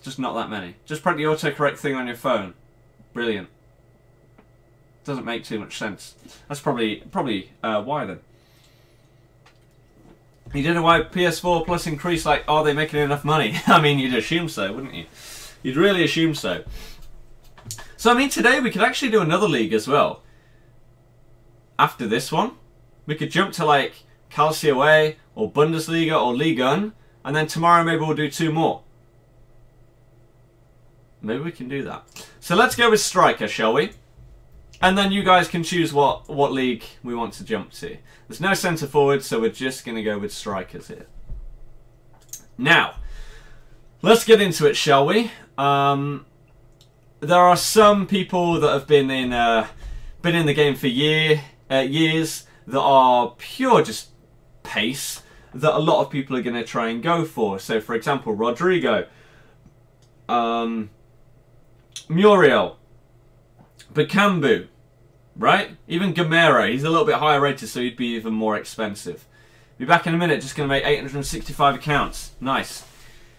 just not that many. Just press the autocorrect thing on your phone. Brilliant. Doesn't make too much sense. That's probably why then. You don't know why PS4 Plus increased, like, are they making enough money? I mean, you'd assume so, wouldn't you? You'd really assume so. So, I mean, today we could actually do another league as well. After this one, we could jump to, like, Calcio A, or Bundesliga, or Liga 1, and then tomorrow maybe we'll do 2 more. Maybe we can do that. So let's go with striker, shall we? And then you guys can choose what league we want to jump to. There's no centre forward, so we're just going to go with strikers here. Now, let's get into it, shall we? There are some people that have been in the game for years that are pure just pace that a lot of people are going to try and go for. So, for example, Rodrigo. Muriel. Bakambu. Right? Even Gamera, he's a little bit higher rated, so he'd be even more expensive. Be back in a minute, just going to make 865 accounts. Nice.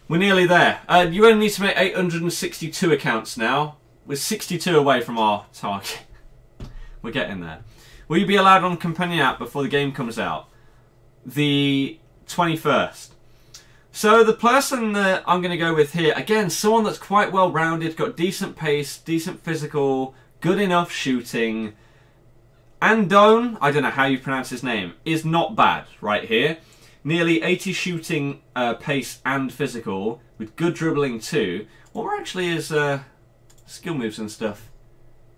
We're nearly there. You only need to make 862 accounts now. We're 62 away from our target. We're getting there. Will you be allowed on Companion app before the game comes out? The 21st. So the person that I'm going to go with here, again, someone that's quite well-rounded, got decent pace, decent physical, good enough shooting. Andone, I don't know how you pronounce his name, is not bad right here. Nearly 80 shooting, pace and physical, with good dribbling too. What were actually his skill moves and stuff?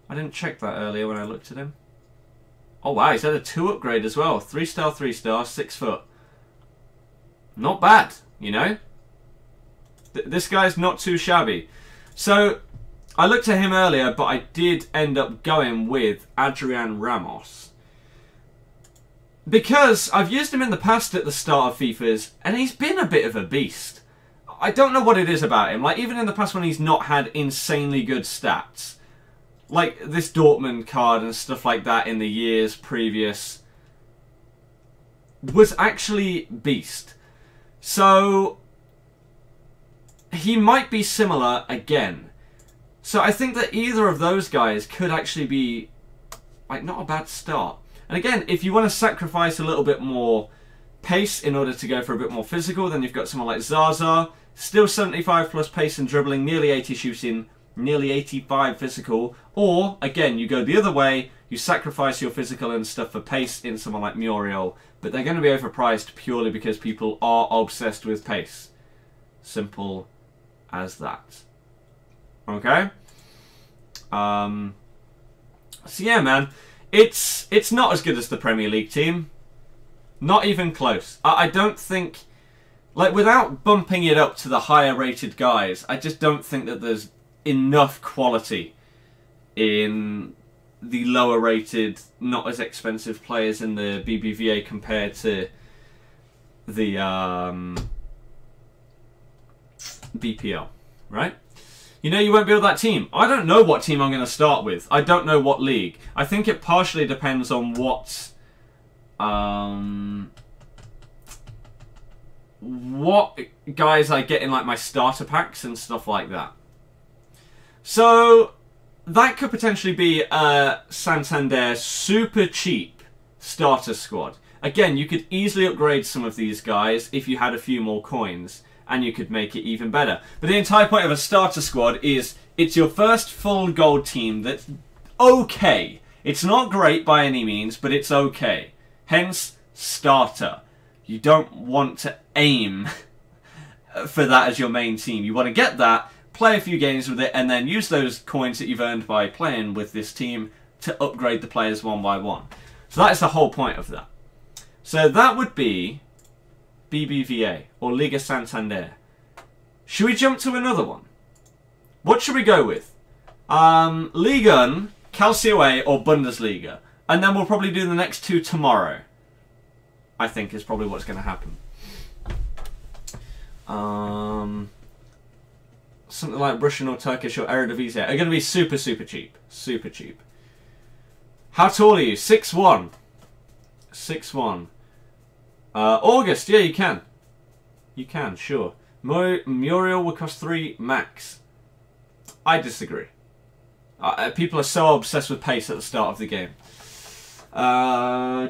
I didn't check that earlier when I looked at him. Oh wow, he's had a 2 upgrade as well. 3-star, 3-star, 6 foot. Not bad, you know? This guy's not too shabby. So, I looked at him earlier, but I did end up going with Adrian Ramos. Because I've used him in the past at the start of FIFAs, and he's been a bit of a beast. I don't know what it is about him. Like, even in the past when he's not had insanely good stats. Like, this Dortmund card and stuff like that in the years previous was actually beast. So, he might be similar again. So I think that either of those guys could actually be, like, not a bad start. And again, if you want to sacrifice a little bit more pace in order to go for a bit more physical, then you've got someone like Zaza, still 75 plus pace and dribbling, nearly 80 shooting, nearly 85 physical. Or, again, you go the other way, you sacrifice your physical and stuff for pace in someone like Muriel, but they're going to be overpriced purely because people are obsessed with pace. Simple as that. Okay? So yeah, man. It's not as good as the Premier League team. Not even close. I don't think... Like, without bumping it up to the higher rated guys, I just don't think that there's enough quality in the lower rated, not as expensive players in the BBVA compared to the BPL, right? You know you won't build that team. I don't know what team I'm going to start with. I don't know what league. I think it partially depends on what guys I get in like my starter packs and stuff like that. So that could potentially be a Santander super cheap starter squad. Again, you could easily upgrade some of these guys if you had a few more coins, and you could make it even better. But the entire point of a starter squad is it's your first full gold team that's okay. It's not great by any means, but it's okay. Hence, starter. You don't want to aim for that as your main team. You want to get that, play a few games with it, and then use those coins that you've earned by playing with this team to upgrade the players one by one. So that is the whole point of that. So that would be BBVA or Liga Santander. Should we jump to another one? What should we go with? Liga, Calcio A or Bundesliga? And then we'll probably do the next two tomorrow. I think is probably what's going to happen. Something like Russian or Turkish or Eredivisie are going to be super, super cheap. Super cheap. How tall are you? 6'1". 6'1". August, yeah, you can. You can, sure. Muriel will cost 3 max. I disagree. People are so obsessed with pace at the start of the game.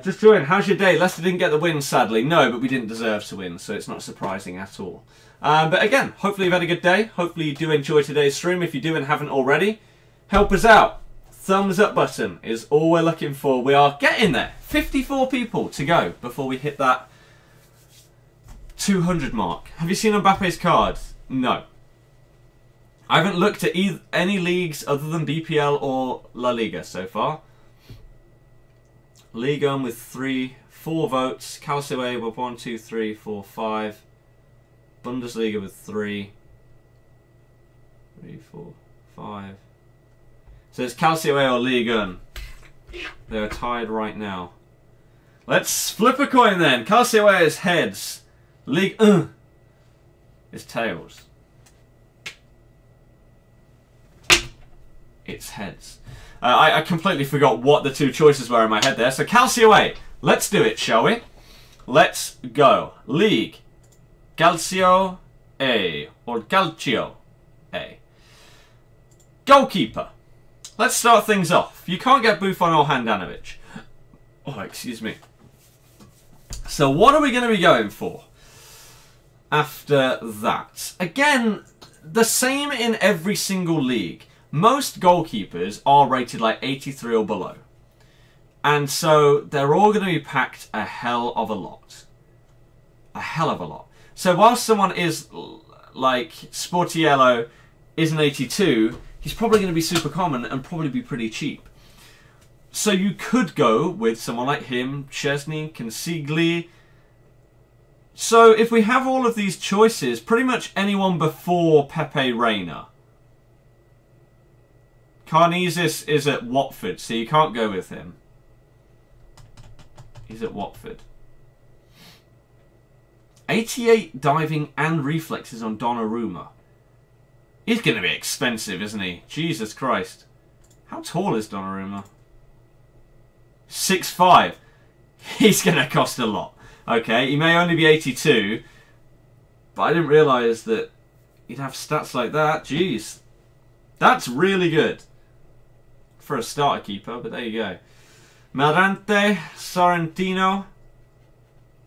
Just join. How's your day? Leicester didn't get the win, sadly. No, but we didn't deserve to win, so it's not surprising at all. But again, hopefully you've had a good day. Hopefully you do enjoy today's stream. If you do and haven't already, help us out. Thumbs up button is all we're looking for. We are getting there. 54 people to go before we hit that 200 mark. Have you seen Mbappe's card? No. I haven't looked at any leagues other than BPL or La Liga so far. Liga with 4 votes. Calcio A with 1, 2, 3, 4, 5. Bundesliga with 3. 3, 4, 5. So it's Calcio A or Liga. They are tied right now. Let's flip a coin then. Calcio A is heads. Ligue 1 is tails. It's heads. I completely forgot what the two choices were in my head there. So Calcio A. Let's do it, shall we? Let's go. League. Calcio A. Or Calcio A. Goalkeeper. Let's start things off. You can't get Buffon or Handanovic. Oh, excuse me. So what are we going to be going for after that? Again, the same in every single league. Most goalkeepers are rated like 83 or below. And so they're all going to be packed a hell of a lot. A hell of a lot. So whilst someone is like Sportiello is an 82, he's probably going to be super common and probably be pretty cheap. So you could go with someone like him, Chesney, Consigli. So if we have all of these choices, pretty much anyone before Pepe Reina. Karnezis is at Watford, so you can't go with him. He's at Watford. 88 diving and reflexes on Donnarumma. He's going to be expensive, isn't he? Jesus Christ. How tall is Donnarumma? 6'5". He's going to cost a lot. Okay, he may only be 82, but I didn't realise that he'd have stats like that. Jeez. That's really good for a starter keeper, but there you go. Melrante, Sorrentino,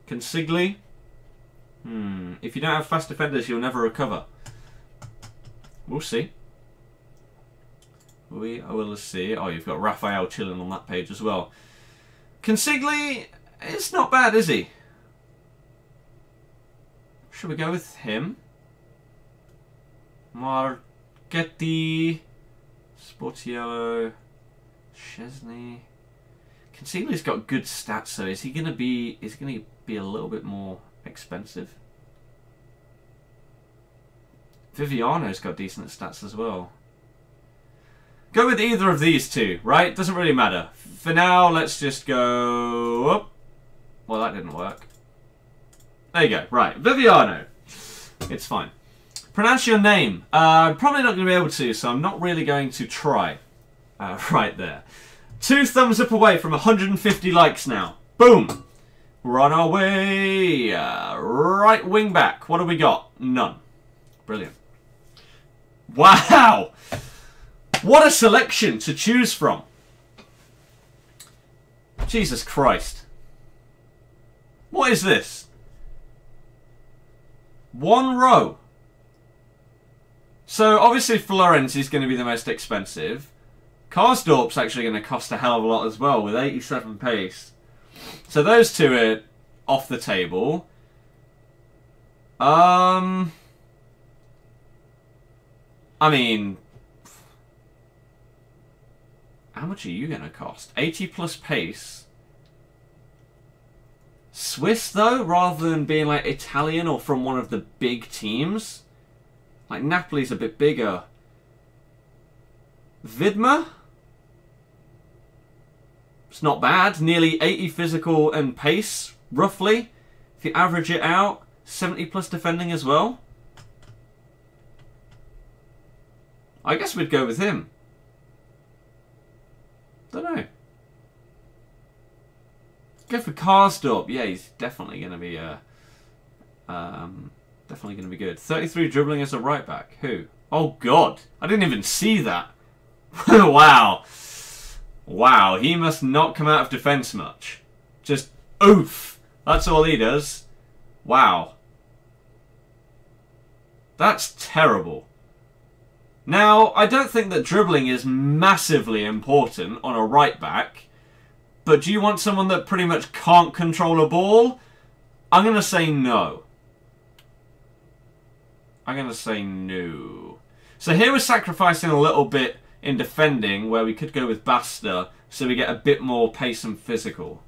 Consigli. If you don't have fast defenders, you'll never recover. We'll see. We will see. Oh, you've got Raphael chilling on that page as well. Consigli, it's not bad, is he? Should we go with him? Marchetti, Sportiello, Chesney. Consigli's got good stats, so is he gonna be a little bit more expensive? Viviano's got decent stats as well. Go with either of these two, right? Doesn't really matter. For now, let's just go up. Well, that didn't work. There you go. Right, Viviano. It's fine. Pronounce your name. I'm probably not going to be able to, so I'm not really going to try. Right there. 2 thumbs up away from 150 likes now. Boom. We're on our way. Right wing back. What have we got? None. Brilliant. Wow. What a selection to choose from. Jesus Christ. What is this? 1 row. So obviously Florence is going to be the most expensive. Karsdorp's actually going to cost a hell of a lot as well with 87 pace. So those two are off the table. I mean, how much are you going to cost? 80 plus pace. Swiss though, rather than being like Italian or from one of the big teams. Like Napoli's a bit bigger. Vidma? It's not bad. Nearly 80 physical and pace, roughly. If you average it out, 70 plus defending as well. I guess we'd go with him. Don't know. Go for Karsdorp. Yeah, he's definitely going to be definitely going to be good. 33 dribbling as a right back. Who? Oh God, I didn't even see that. Wow. Wow, he must not come out of defence much. Just oof. That's all he does. Wow. That's terrible. Now, I don't think that dribbling is massively important on a right back. But do you want someone that pretty much can't control a ball? I'm going to say no. I'm going to say no. So here we're sacrificing a little bit in defending, where we could go with Basta, so we get a bit more pace and physical.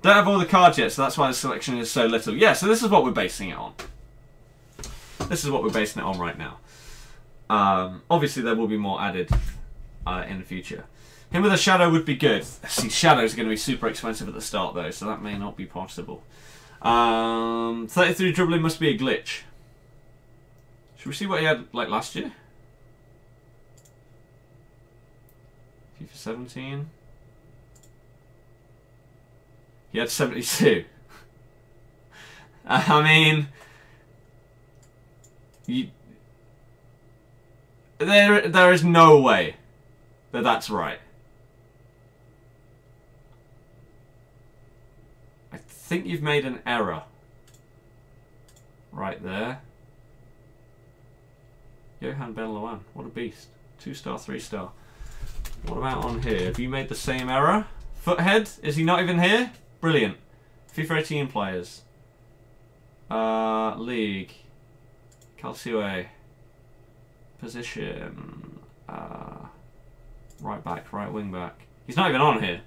Don't have all the cards yet, so that's why the selection is so little. Yeah, so this is what we're basing it on. This is what we're basing it on right now. Obviously, there will be more added in the future. Him with a shadow would be good. See, shadows are going to be super expensive at the start, though, so that may not be possible. 33 dribbling must be a glitch. Should we see what he had like last year? FIFA 17. He had 72. I mean, there is no way that that's right. I think you've made an error right there. Johan Ben Lawan, what a beast. 2-star, 3-star. What about on here? Have you made the same error? Foothead, is he not even here? Brilliant. FIFA 18 players. League. Calcio A. Position. Right back, right wing back. He's not even on here.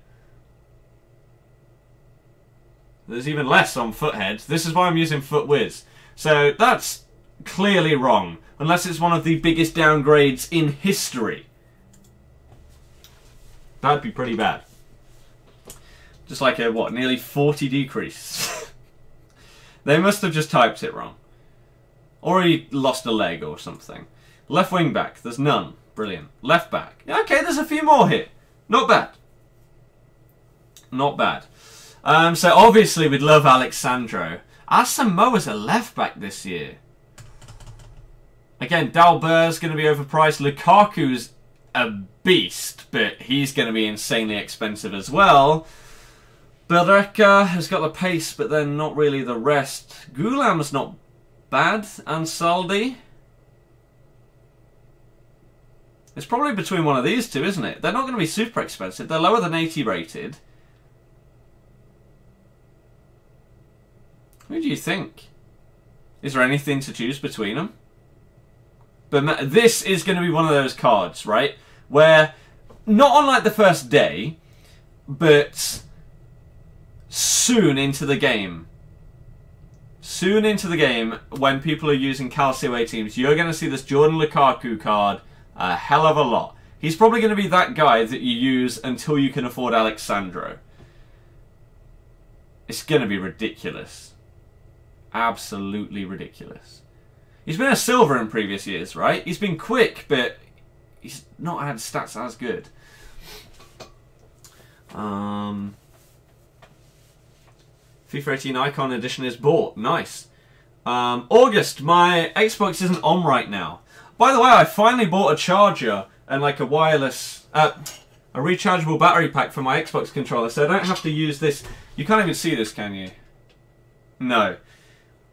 There's even less on Foothead. This is why I'm using FootWiz. So that's clearly wrong. Unless it's one of the biggest downgrades in history. That'd be pretty bad. Just like a, what, nearly 40 decrease. They must have just typed it wrong. Or he lost a leg or something. Left wing back, there's none. Brilliant. Left back. Okay, there's a few more here. Not bad. Not bad. So obviously we'd love Alexandro. Asamoah's a left back this year. Again, Dalbert's going to be overpriced. Lukaku's a beast, but he's going to be insanely expensive as well. Bereka has got the pace, but then not really the rest. Goulam's not bad. Ansaldi. It's probably between one of these two, isn't it? They're not going to be super expensive. They're lower than 80 rated. Who do you think? Is there anything to choose between them? But this is going to be one of those cards, right? Where, not on like the first day, but soon into the game. Soon into the game, when people are using Calcio A teams, you're going to see this Jordan Lukaku card a hell of a lot. He's probably going to be that guy that you use until you can afford Alexandro. It's going to be ridiculous. Absolutely ridiculous. He's been a silver in previous years, right? He's been quick, but he's not had stats as good. FIFA 18 Icon Edition is bought. Nice. August, my Xbox isn't on right now. By the way, I finally bought a charger and like a wireless, a rechargeable battery pack for my Xbox controller, so I don't have to use this. You can't even see this, can you? No.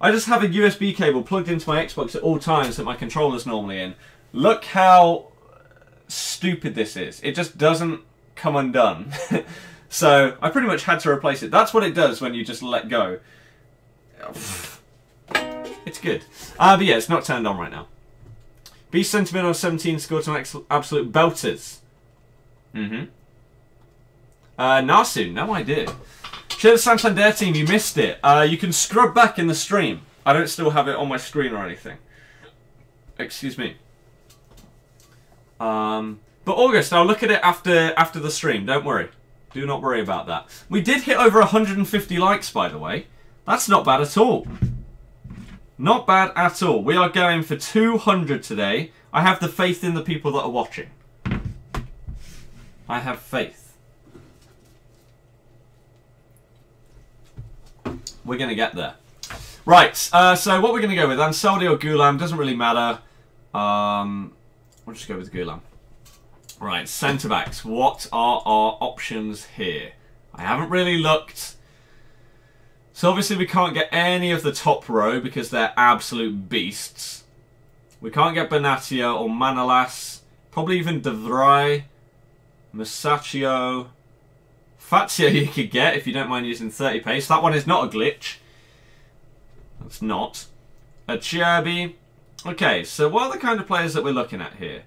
I just have a USB cable plugged into my Xbox at all times that my controller's normally in. Look how stupid this is. It just doesn't come undone. So I pretty much had to replace it. That's what it does when you just let go. It's good. But yeah, it's not turned on right now. Beast Sentiment on 17 scored some absolute belters. Nasu, no idea. Share the Santander team, you missed it. You can scrub back in the stream. I don't still have it on my screen or anything. Excuse me. But August, I'll look at it after the stream. Don't worry. Do not worry about that. We did hit over 150 likes, by the way. That's not bad at all. Not bad at all. We are going for 200 today. I have the faith in the people that are watching. I have faith. We're going to get there. Right, so what we're going to go with, Ansaldi or Goulam, doesn't really matter. We'll just go with Goulam. Right, centre-backs. What are our options here? I haven't really looked. So obviously we can't get any of the top row because they're absolute beasts. We can't get Benatia or Manolas. Probably even De Vrij. Musacchio. Fazio you could get if you don't mind using 30 pace. That one is not a glitch. That's not. Acerbi. Okay, so what are the kind of players that we're looking at here?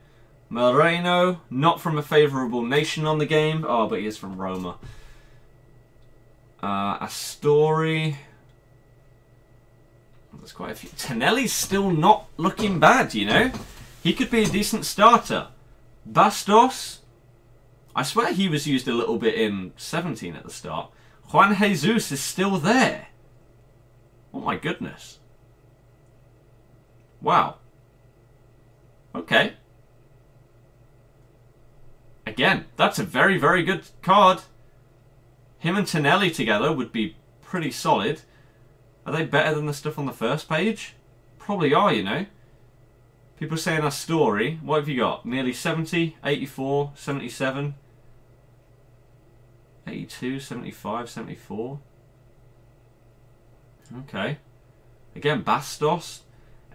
Moreno, not from a favourable nation on the game. Oh, but he is from Roma. Astori. There's quite a few. Tonelli's still not looking bad, you know? He could be a decent starter. Bastos. I swear he was used a little bit in 17 at the start. Juan Jesus is still there. Oh my goodness. Wow. Okay. Again, that's a very, very good card. Him and Tonelli together would be pretty solid. Are they better than the stuff on the first page? Probably are, you know. People saying our story. What have you got? Nearly 70, 84, 77, 82, 75, 74. Okay. Again, Bastos.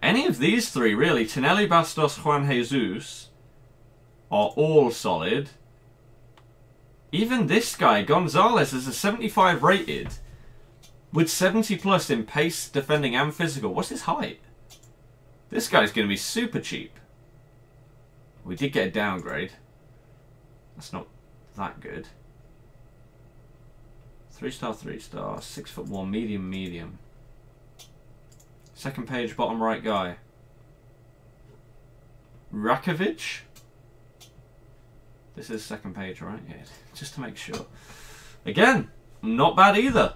Any of these three, really. Tonelli, Bastos, Juan Jesus are all solid. Even this guy, Gonzalez, is a 75 rated with 70 plus in pace, defending and physical. What's his height? This guy's going to be super cheap. We did get a downgrade. That's not that good. 3-star, 3-star, 6'1", medium, medium. Second page, bottom right guy. Rakovic. This is second page, right? Yeah, just to make sure. Again, not bad either.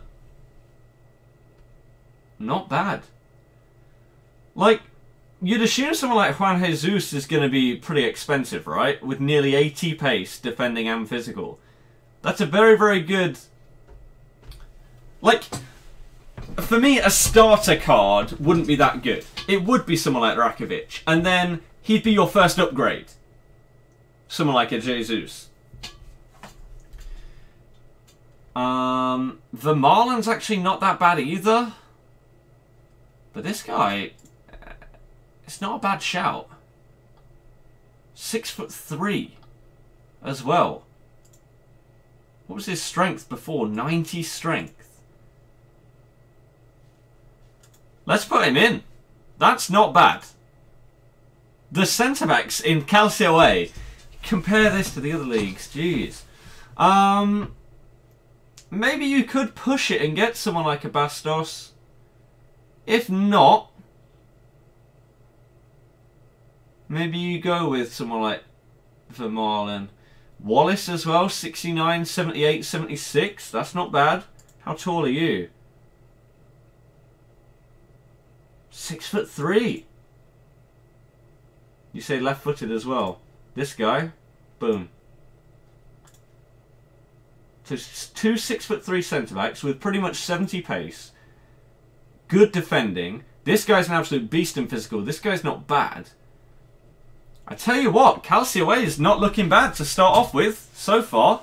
Not bad. Like, you'd assume someone like Juan Jesus is going to be pretty expensive, right? With nearly 80 pace, defending and physical. That's a very, very good... Like, for me, a starter card wouldn't be that good. It would be someone like Rakovic. And then he'd be your first upgrade. Someone like a Jesus. Vermaelen's actually not that bad either. But this guy... It's not a bad shout. 6'3" as well. What was his strength before? 90 strength. Let's put him in. That's not bad. The centre-backs in Calcio A. Compare this to the other leagues. Jeez. Maybe you could push it and get someone like a Bastos. If not... Maybe you go with someone like Vermaelen. Wallace as well, 69, 78, 76. That's not bad. How tall are you? 6'3". You say left-footed as well. This guy, boom. So two 6'3" centre-backs with pretty much 70 pace. Good defending. This guy's an absolute beast in physical. This guy's not bad. I tell you what, Calcio A is not looking bad to start off with so far.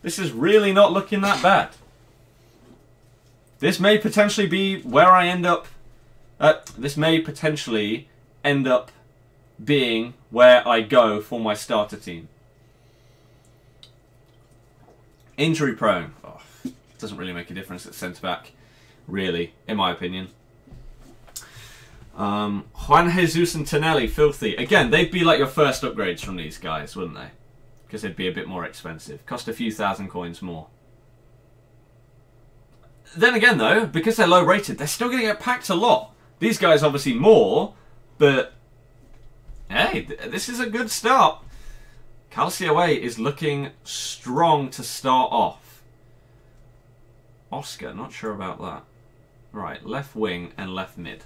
This is really not looking that bad. This may potentially be where I end up. This may potentially end up being where I go for my starter team. Injury prone. Oh, doesn't really make a difference at centre back, really, in my opinion. Juan Jesus and Tonelli, filthy. Again, they'd be like your first upgrades from these guys, wouldn't they? Because they'd be a bit more expensive. Cost a few thousand coins more. Then again, though, because they're low rated, they're still going to get packed a lot. These guys obviously more, but hey, this is a good start. Calcio A is looking strong to start off. Oscar, not sure about that. Right, left wing and left mid.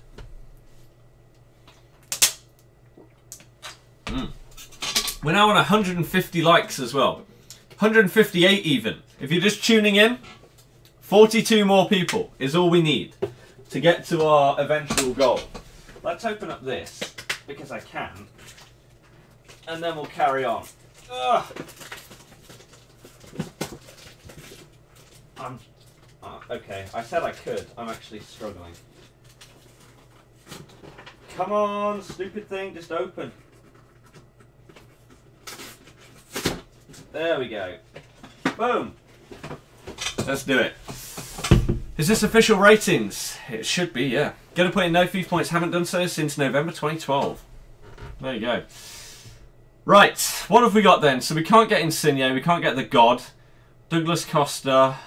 We're now on 150 likes as well. 158 even. If you're just tuning in, 42 more people is all we need to get to our eventual goal. Let's open up this, because I can. And then we'll carry on. Ugh. Okay, I said I could. I'm actually struggling. Come on, stupid thing, just open. There we go. Boom. Let's do it. Is this official ratings? It should be, yeah. Gonna put in no FIFA points. Haven't done so since November 2012. There you go. Right, what have we got then? So we can't get Insigne, we can't get the God. Douglas Costa.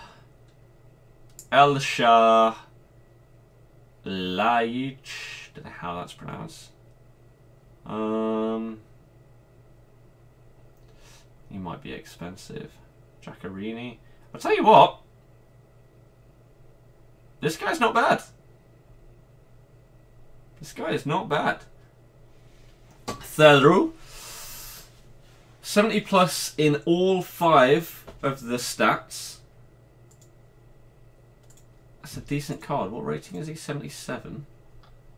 El Shah. Laic. Don't know how that's pronounced. He might be expensive. Giacarini. I'll tell you what. This guy's not bad. This guy is not bad. Thedru. 70 plus in all 5 of the stats. That's a decent card. What rating is he? 77.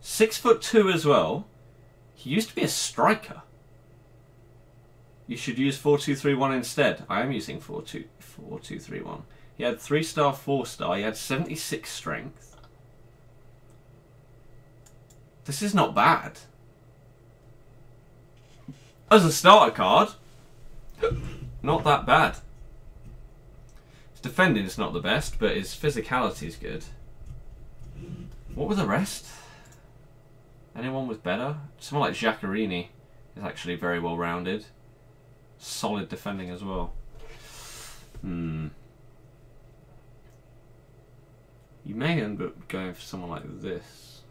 6'2" as well. He used to be a striker. You should use 4-2-3-1 instead. I am using 4-2-3-1. He had 3-star, 4-star. He had 76 strength. This is not bad. As a starter card, not that bad. His defending is not the best, but his physicality is good. What were the rest? Anyone was better? Someone like Jaccarini is actually very well rounded. Solid defending as well. You may end up going for someone like this.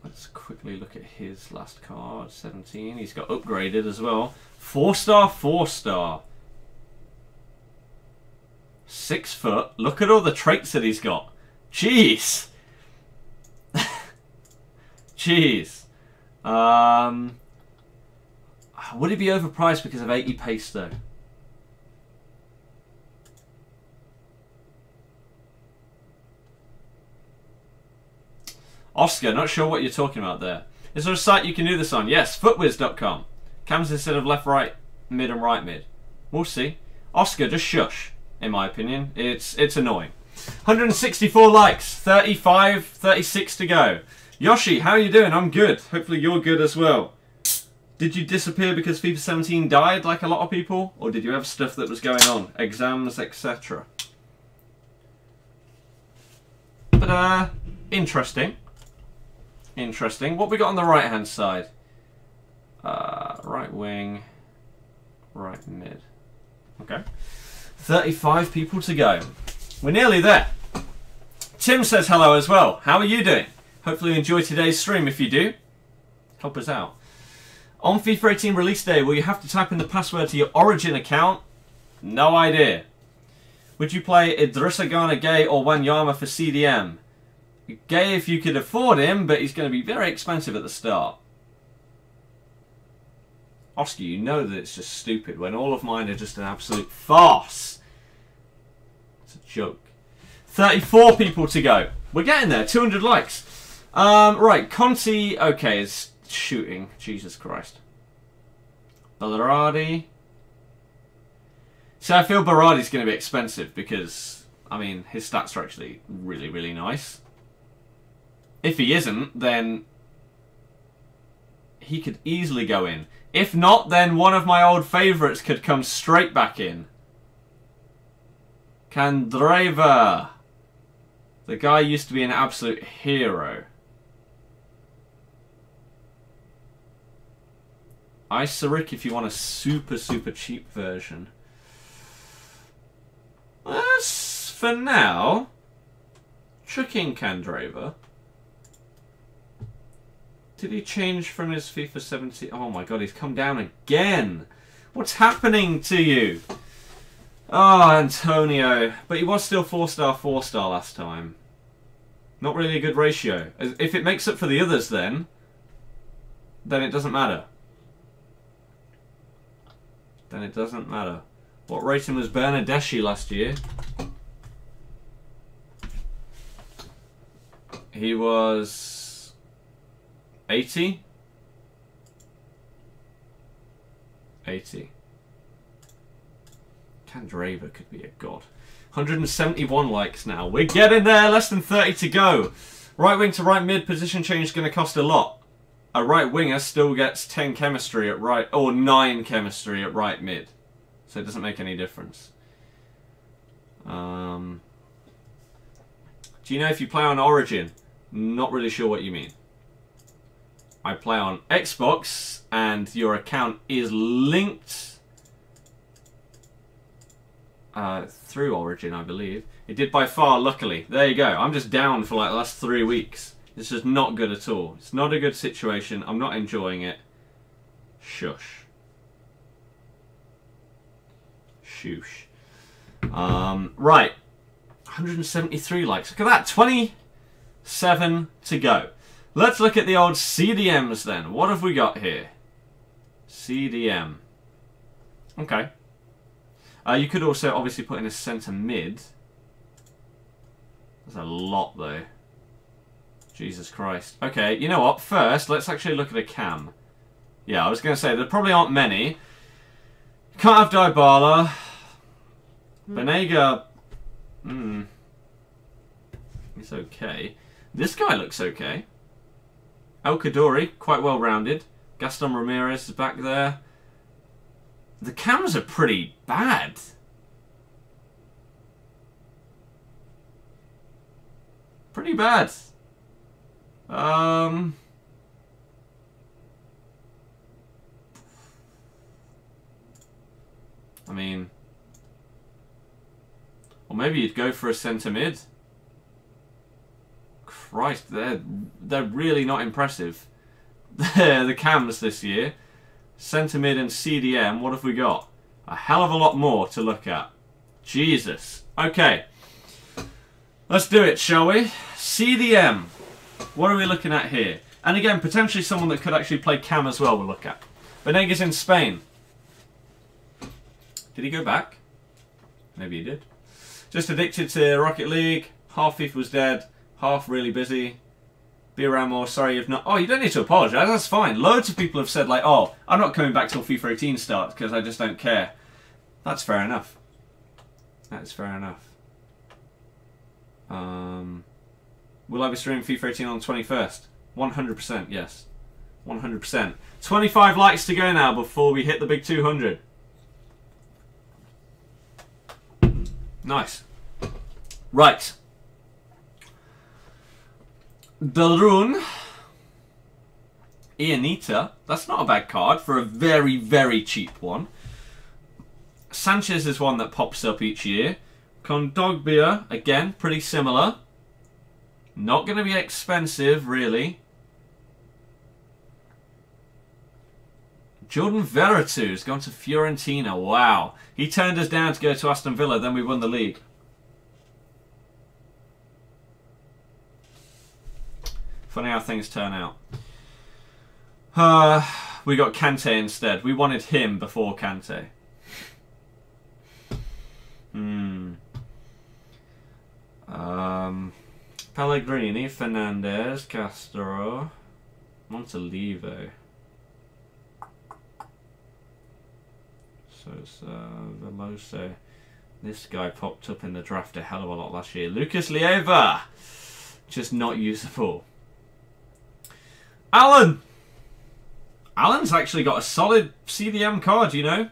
Let's quickly look at his last card. 17. He's got upgraded as well. 4-star, 4-star. 6 foot. Look at all the traits that he's got. Jeez. Jeez. Would he be overpriced because of 80 pace though? Oscar, not sure what you're talking about there. Is there a site you can do this on? Yes, footwiz.com. Cams instead of left, right, mid and right mid. We'll see. Oscar, just shush, in my opinion. It's annoying. 164 likes, 35, 36 to go. Yoshi, how are you doing? I'm good. Hopefully you're good as well. Did you disappear because FIFA 17 died like a lot of people? Or did you have stuff that was going on? Exams, etc. But, interesting. Interesting. What we got on the right hand side? Right wing, right mid. Okay. 35 people to go. We're nearly there. Tim says hello as well. How are you doing? Hopefully you enjoy today's stream. If you do, help us out. On FIFA 18 release day, will you have to type in the password to your Origin account? No idea. Would you play Idrissa Gana Gay or Wanyama for CDM? Gay if you could afford him, but he's going to be very expensive at the start. Oscar, you know that it's just stupid when all of mine are just an absolute farce. It's a joke. 34 people to go. We're getting there. 200 likes. Right, Conti, okay, is shooting. Jesus Christ. Berardi. So I feel Berardi's going to be expensive because, I mean, his stats are actually really, really nice. If he isn't, then he could easily go in. If not, then one of my old favourites could come straight back in. Candreva. The guy used to be an absolute hero. Isaric if you want a super, super cheap version. As for now, chucking Candreva. Did he change from his FIFA 17? Oh my god, he's come down again. What's happening to you? Oh, Antonio. But he was still 4-star, 4-star last time. Not really a good ratio. If it makes up for the others then it doesn't matter. Then it doesn't matter. What rating was Bernardeschi last year? He was 80? 80. Candreva could be a god. 171 likes now. We're getting there. Less than 30 to go. Right wing to right mid position change is going to cost a lot. A right winger still gets 10 chemistry at right, or 9 chemistry at right mid. So it doesn't make any difference. Do you know if you play on Origin? Not really sure what you mean. I play on Xbox and your account is linked through Origin, I believe. It did by far, luckily. There you go. I'm just down for like the last 3 weeks. This is not good at all. It's not a good situation. I'm not enjoying it. Shush. Shoosh. Right. 173 likes. Look at that. 27 to go. Let's look at the old CDMs then. What have we got here? CDM. Okay. You could also obviously put in a centre mid. That's a lot though. Jesus Christ. Okay, you know what? First, let's actually look at a cam. Yeah, I was going to say, there probably aren't many. Can't have Dybala. Banega. He's okay. This guy looks okay. El Kadori, quite well rounded. Gaston Ramirez is back there. The cams are pretty bad. Pretty bad. I mean, or maybe you'd go for a centre mid. Christ, they're really not impressive. The cams this year. Centre mid and CDM, what have we got? A hell of a lot more to look at. Jesus. Okay. Let's do it, shall we? CDM. What are we looking at here? And again, potentially someone that could actually play cam as well we'll look at. Venegas in Spain. Did he go back? Maybe he did. Just addicted to Rocket League. Half FIFA was dead. Half really busy. Be around more. Sorry you've not... Oh, you don't need to apologise. That's fine. Loads of people have said like, oh, I'm not coming back till FIFA 18 starts because I just don't care. That's fair enough. That is fair enough. Will I be streaming FIFA 18 on the 21st? 100%, yes. 100%. 25 likes to go now before we hit the big 200. Nice. Right. Darun. Ianita. That's not a bad card for a very, very cheap one. Sanchez is one that pops up each year. Kondogbia, again, pretty similar. Not going to be expensive, really. Jordan Veretout has gone to Fiorentina. Wow. He turned us down to go to Aston Villa, then we won the league. Funny how things turn out. We got Kante instead. We wanted him before Kante. Pellegrini, Fernandez, Castro, Montalivo. Veloso. This guy popped up in the draft a hell of a lot last year. Lucas Leiva. Just not usable. Alan! Alan's actually got a solid CDM card, you know.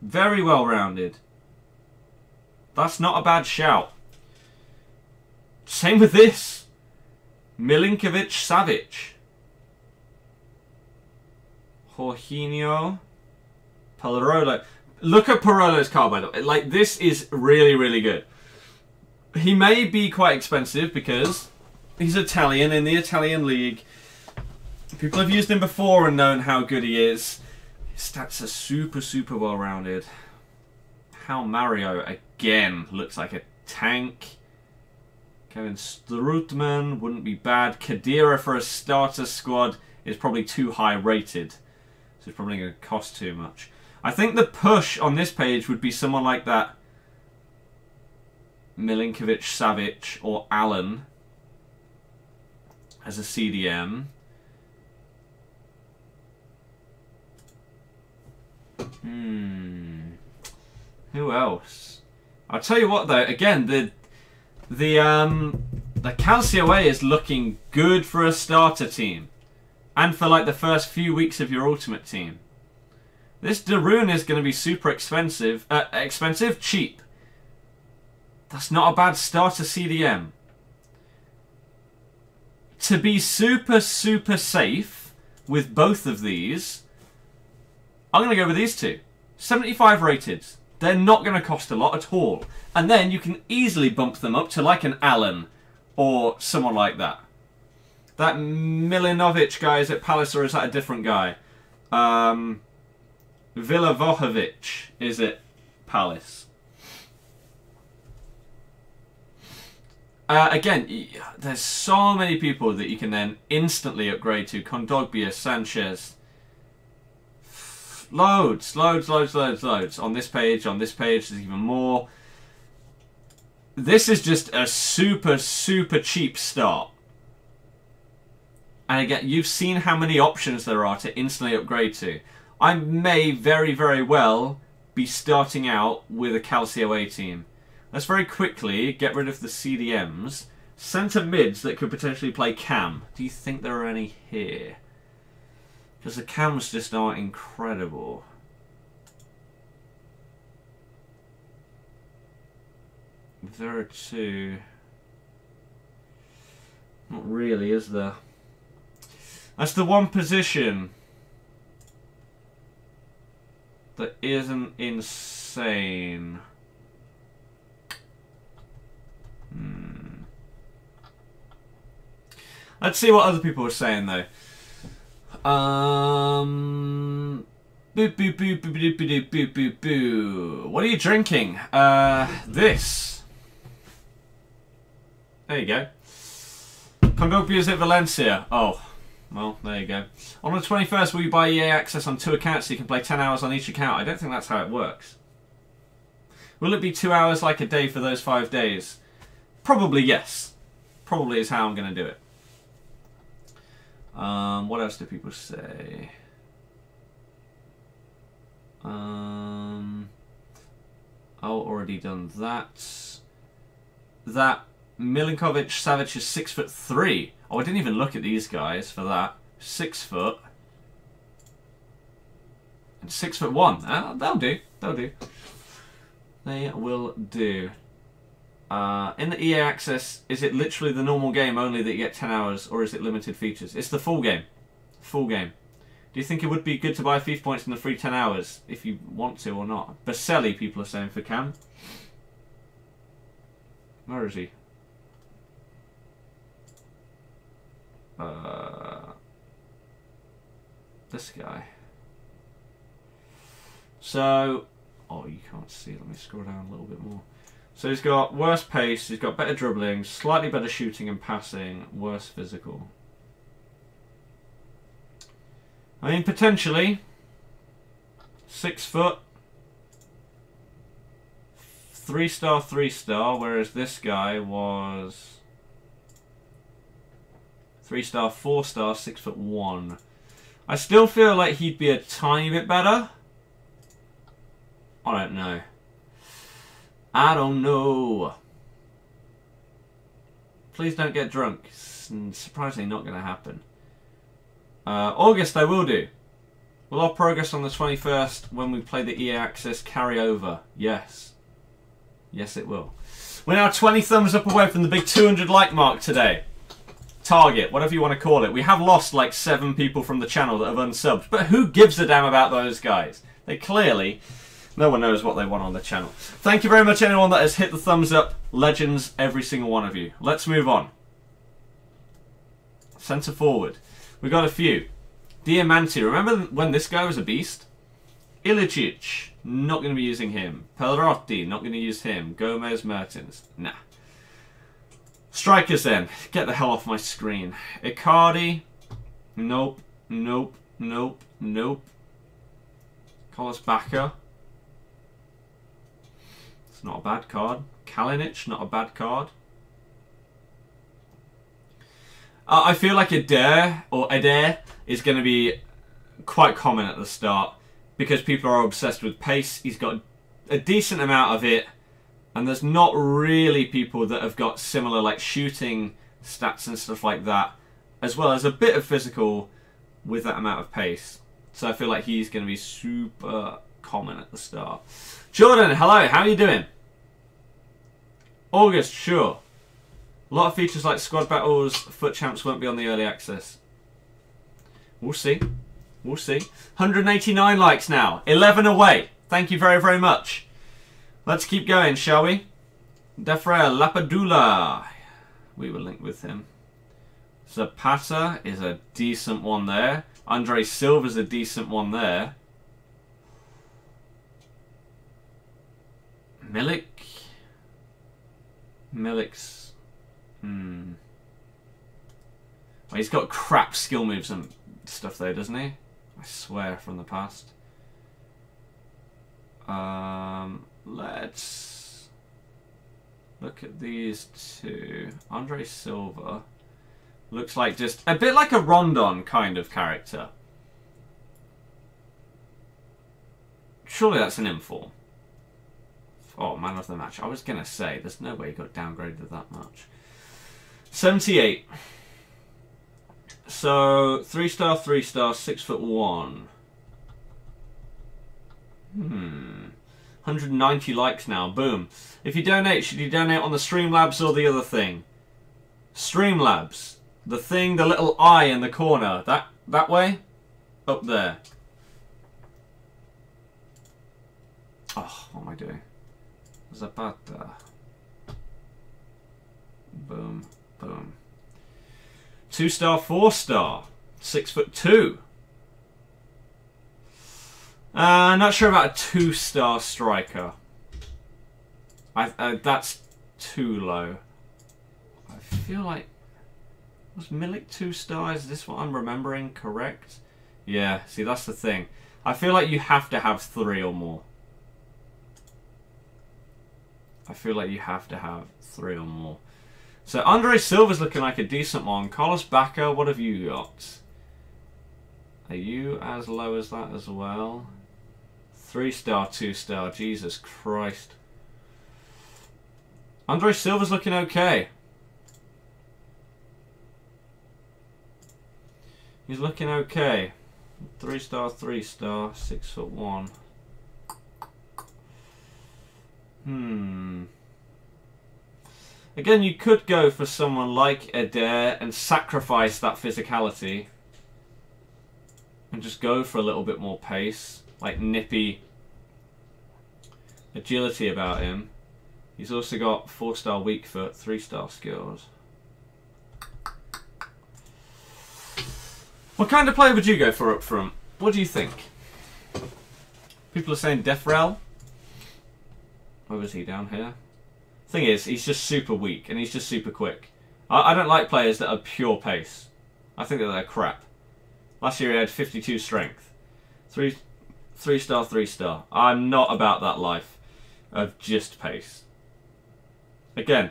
Very well rounded. That's not a bad shout. Same with this. Milinkovic-Savic. Jorginho. Parolo. Look at Parolo's card, by the way. Like, this is really, really good. He may be quite expensive because he's Italian in the Italian league. People have used him before and known how good he is. His stats are super, super well rounded. How Mario, again, looks like a tank. Kevin Strootman wouldn't be bad. Khedira for a starter squad is probably too high rated. So it's probably going to cost too much. I think the push on this page would be someone like that. Milinkovic-Savic or Allen as a CDM. Who else? I'll tell you what though, again, the Calcio A is looking good for a starter team. And for like the first few weeks of your ultimate team. This Darun is going to be super expensive. Cheap. That's not a bad starter CDM. To be super, super safe with both of these, I'm going to go with these two. 75 rated. They're not going to cost a lot at all. And then you can easily bump them up to like an Allen or someone like that. That Milinovic guy, is at Palace or is that a different guy? Vilavojevic is at Palace. Again, there's so many people that you can then instantly upgrade to. Kondogbia, Sanchez. Loads. On this page, there's even more. This is just a super cheap start. And again, you've seen how many options there are to instantly upgrade to. I may very well be starting out with a Calcio A team. Let's very quickly get rid of the CDMs. Centre mids that could potentially play cam. Do you think there are any here? Because the cams just aren't incredible. There are two. Not really, is there? That's the one position that isn't insane. Let's see what other people are saying though. Boo. What are you drinking? This. There you go. Condopia's at Valencia. Oh, well, there you go. On the 21st, will you buy EA access on 2 accounts so you can play 10 hours on each account? I don't think that's how it works. Will it be 2 hours like a day for those 5 days? Probably yes. Probably is how I'm going to do it. What else do people say? Oh, already done that. That Milinkovic Savic is 6'3". Oh, I didn't even look at these guys for that. 6 foot. And 6'1". They'll do. They'll do. They will do. In the EA Access, is it literally the normal game only that you get 10 hours, or is it limited features? It's the full game. Full game. Do you think it would be good to buy FIFA points in the free 10 hours, if you want to or not? Baselli, people are saying for Cam. Where is he? This guy. So, oh, you can't see. Let me scroll down a little bit more. So he's got worse pace, he's got better dribbling, slightly better shooting and passing, worse physical. I mean, potentially 6 foot, 3-star, 3-star, whereas this guy was 3-star, 4-star, 6'1". I still feel like he'd be a tiny bit better. I don't know. I don't know. Please don't get drunk. It's surprisingly not going to happen. August I will do. Will our progress on the 21st when we play the EA Access carry over? Yes. Yes it will. We're now 20 thumbs up away from the big 200 like mark today. Target, whatever you want to call it. We have lost like 7 people from the channel that have unsubbed. But who gives a damn about those guys? They clearly... No one knows what they want on the channel. Thank you very much anyone that has hit the thumbs up. Legends, every single one of you. Let's move on. Centre forward. We got a few. Diamanti. Remember when this guy was a beast? Ilicic. Not going to be using him. Pelrotti. Not going to use him. Gomez Mertens. Nah. Strikers then. Get the hell off my screen. Icardi. Nope. Nope. Nope. Nope. Carlos Bacca. It's not a bad card. Kalinic, not a bad card. I feel like Adair is going to be quite common at the start because people are obsessed with pace. He's got a decent amount of it, and there's not really people that have got similar like shooting stats and stuff like that, as well as a bit of physical with that amount of pace. So I feel like he's going to be super common at the start. Jordan, hello, how are you doing? August, sure. A lot of features like squad battles, foot champs won't be on the early access. We'll see. We'll see. 189 likes now. 11 away. Thank you very, very much. Let's keep going, shall we? Defra Lapadula. We will link with him. Zapata is a decent one there. Andre Silva's a decent one there. Milik's... Well, he's got crap skill moves and stuff though, doesn't he? I swear from the past. Let's look at these two. Andre Silva looks like just a bit like a Rondon kind of character. Surely that's an inform. Oh, man of the match. I was going to say, there's no way he got downgraded that much. 78. So, 3-star, 3-star, 6'1". 190 likes now. Boom. If you donate, should you donate on the Streamlabs or the other thing? Streamlabs. The thing, the little eye in the corner. That way? Up there. Oh, what am I doing? Zapata. Boom. Boom. 2-star, 4-star. 6'2". Not sure about a 2-star striker. That's too low. I feel like... Was Milik 2-star? Is this what I'm remembering correct? Yeah, see, that's the thing. I feel like you have to have 3 or more. I feel like you have to have 3 or more. So Andre Silva's looking like a decent one. Carlos Bacca, what have you got? Are you as low as that as well? 3-star, 2-star. Jesus Christ. Andre Silva's looking okay. He's looking okay. 3-star, 3-star, 6'1". Again, you could go for someone like Adair and sacrifice that physicality and just go for a little bit more pace, like nippy agility about him. He's also got 4-star weak foot, 3-star skills. What kind of player would you go for up front? What do you think? People are saying Defrel. Where was he, down here? Thing is, he's just super weak and he's just super quick. I don't like players that are pure pace. I think that they're crap. Last year he had 52 strength. 3-star, 3-star. I'm not about that life of just pace. Again,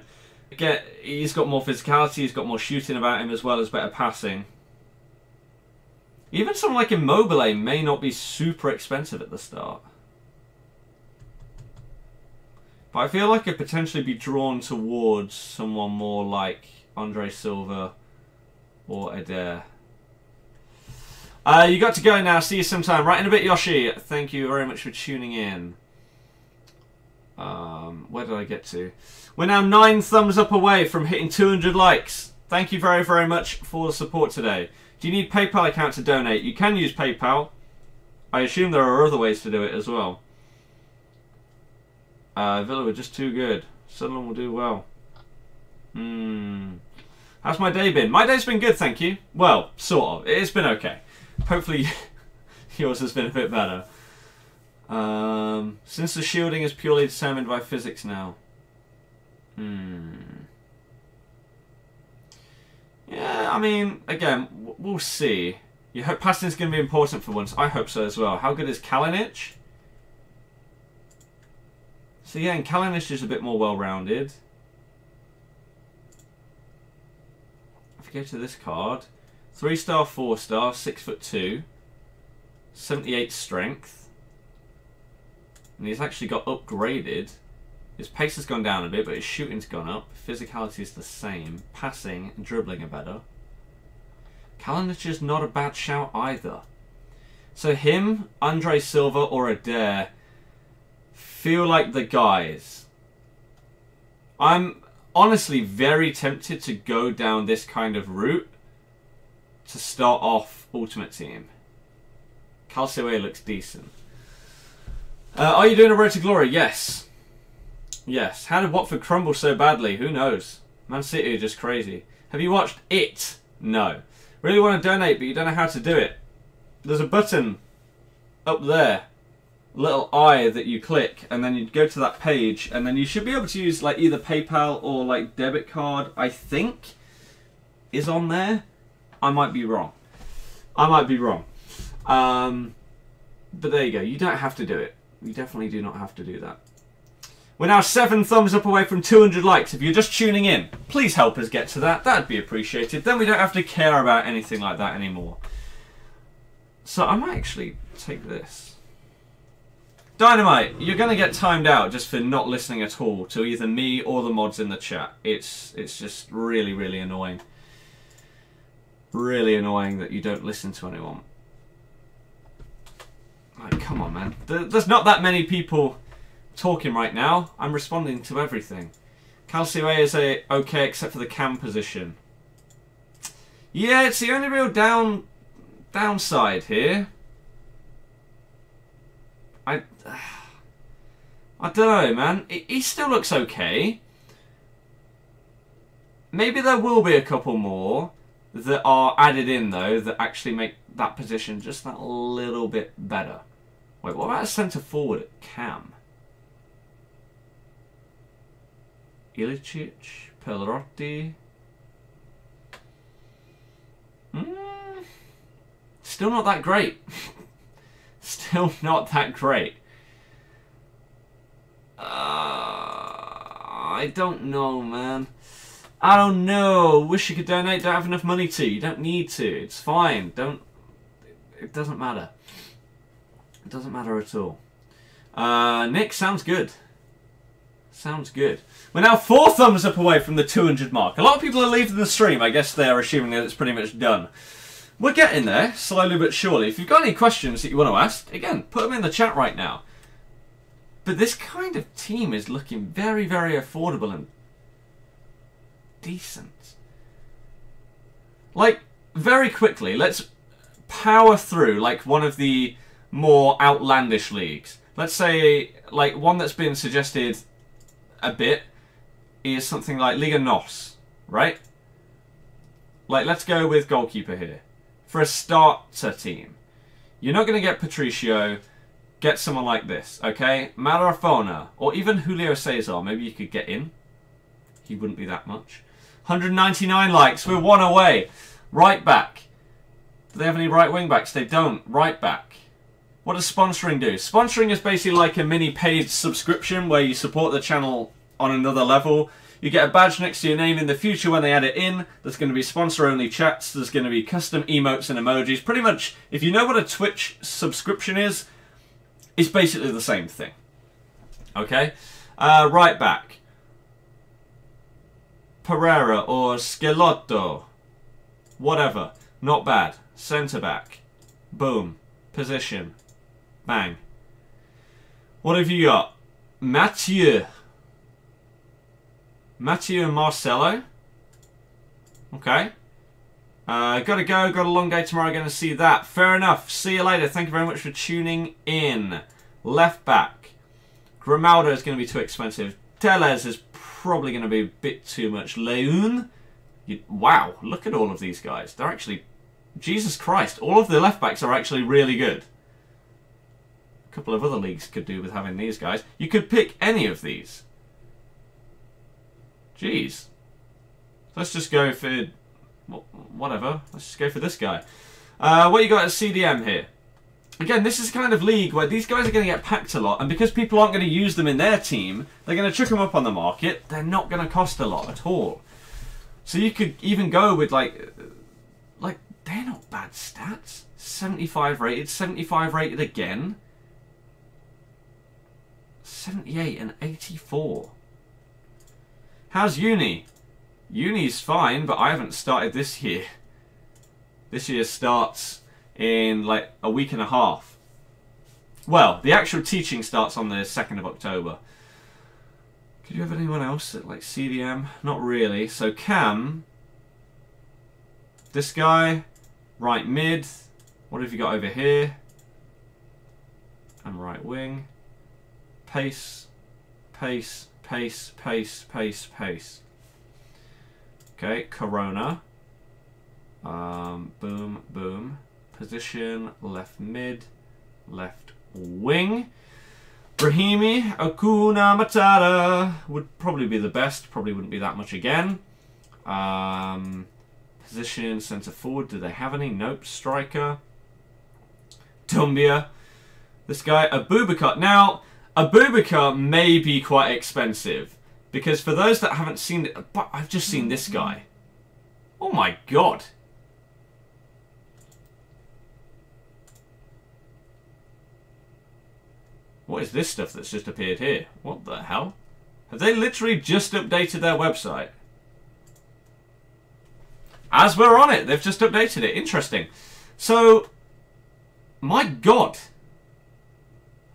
he's got more physicality, he's got more shooting about him as well as better passing. Even someone like Immobile may not be super expensive at the start. But I feel like I'd potentially be drawn towards someone more like Andre Silva or Adair. You got to go now. See you sometime. Right in a bit, Yoshi. Thank you very much for tuning in. Where did I get to? We're now 9 thumbs up away from hitting 200 likes. Thank you very, very much for the support today. Do you need PayPal account to donate? You can use PayPal. I assume there are other ways to do it as well. Villa were just too good. Sunderland will do well. How's my day been? My day's been good, thank you. Well, sort of. It's been okay. Hopefully yours has been a bit better. Since the shielding is purely determined by physics now. Yeah, I mean, again, we'll see. You hope passing's going to be important for once. I hope so as well. How good is Kalinic? So yeah, and Kalinic is a bit more well-rounded. If you go to this card, 3-star, 4-star, 6'2", 78 strength. And he's actually got upgraded. His pace has gone down a bit, but his shooting's gone up. Physicality is the same. Passing and dribbling are better. Kalinic is not a bad shout either. So him, Andre Silva or Adair feel like the guys. I'm honestly very tempted to go down this kind of route to start off Ultimate Team. Calcio A looks decent. Are you doing a Road to Glory? Yes. Yes. How did Watford crumble so badly? Who knows? Man City are just crazy. Have you watched It? No. Really want to donate, but you don't know how to do it. There's a button up there. Little eye that you click, and then you go to that page, and then you should be able to use like either PayPal or like debit card, I think, is on there. I might be wrong. I might be wrong. But there you go. You don't have to do it. You definitely do not have to do that. We're now 7 thumbs up away from 200 likes. If you're just tuning in, please help us get to that. That'd be appreciated. Then we don't have to care about anything like that anymore. So I might actually take this. Dynamite, you're going to get timed out just for not listening at all to either me or the mods in the chat. It's just really, really annoying. Really annoying that you don't listen to anyone. Like, come on, man. There's not that many people talking right now. I'm responding to everything. Calcio A is okay except for the cam position. Yeah, it's the only real downside here. I don't know, man. He still looks okay. Maybe there will be a couple more that are added in, though, that actually make that position just that little bit better. Wait, what about a centre forward at cam? Ilicic, Pellerotti. Still not that great. Still not that great. I don't know, man. I don't know. Wish you could donate. Don't have enough money to. You don't need to. It's fine. Don't. It doesn't matter. It doesn't matter at all. Nick, sounds good. Sounds good. We're now 4 thumbs up away from the 200 mark. A lot of people are leaving the stream. I guess they're assuming that it's pretty much done. We're getting there, slowly but surely. If you've got any questions that you want to ask, again, put them in the chat right now. But this kind of team is looking very, very affordable and decent. Like, very quickly, let's power through, like, one of the more outlandish leagues. Let's say, like, one that's been suggested a bit is something like Liga NOS, right? Like, let's go with Goalkeeper here. For a starter team, you're not going to get Patricio. Get someone like this, okay? Marafona, or even Julio Cesar. Maybe you could get in. He wouldn't be that much. 199 likes. We're 1 away. Right back. Do they have any right wing backs? They don't. Right back. What does sponsoring do? Sponsoring is basically like a mini paid subscription where you support the channel on another level. You get a badge next to your name in the future when they add it in. There's going to be sponsor-only chats. There's going to be custom emotes and emojis. Pretty much, if you know what a Twitch subscription is, it's basically the same thing. Okay? Right back. Pereira or Schelotto. Whatever. Not bad. Centre back. Boom. Position. Bang. What have you got? Mathieu and Marcelo. Okay. Gotta go. Got a long day tomorrow. Going to see that. Fair enough. See you later. Thank you very much for tuning in. Left back. Grimaldo is going to be too expensive. Tellez is probably going to be a bit too much. Leun. Wow. Look at all of these guys. They're actually... Jesus Christ. All of the left backs are actually really good. A couple of other leagues could do with having these guys. You could pick any of these. Jeez. Let's just go for... whatever. Let's just go for this guy. What you got at CDM here? Again, this is the kind of league where these guys are going to get packed a lot, and because people aren't going to use them in their team, they're going to chuck them up on the market. They're not going to cost a lot at all. So you could even go with, like, they're not bad stats. 75 rated, 75 rated again. 78 and 84. How's uni? Uni's fine, but I haven't started this year. This year starts in like a week and a half. Well, the actual teaching starts on the 2nd of October. Could you have anyone else at like CDM? Not really. So Cam, this guy, right mid. What have you got over here? And right wing. Pace, pace, pace, pace, pace, pace. Okay, Corona. Boom, boom. Position, left mid, left wing. Brahimi, Akuna Matata would probably be the best. Probably wouldn't be that much again. Position, centre forward. Do they have any? Nope. Striker. Dumbia. This guy, Abubakar. Now, Abubakar may be quite expensive. Because for those that haven't seen it... But I've just seen this guy. Oh my god. What is this stuff that's just appeared here? What the hell? Have they literally just updated their website? As we're on it, they've just updated it. Interesting. So, my god.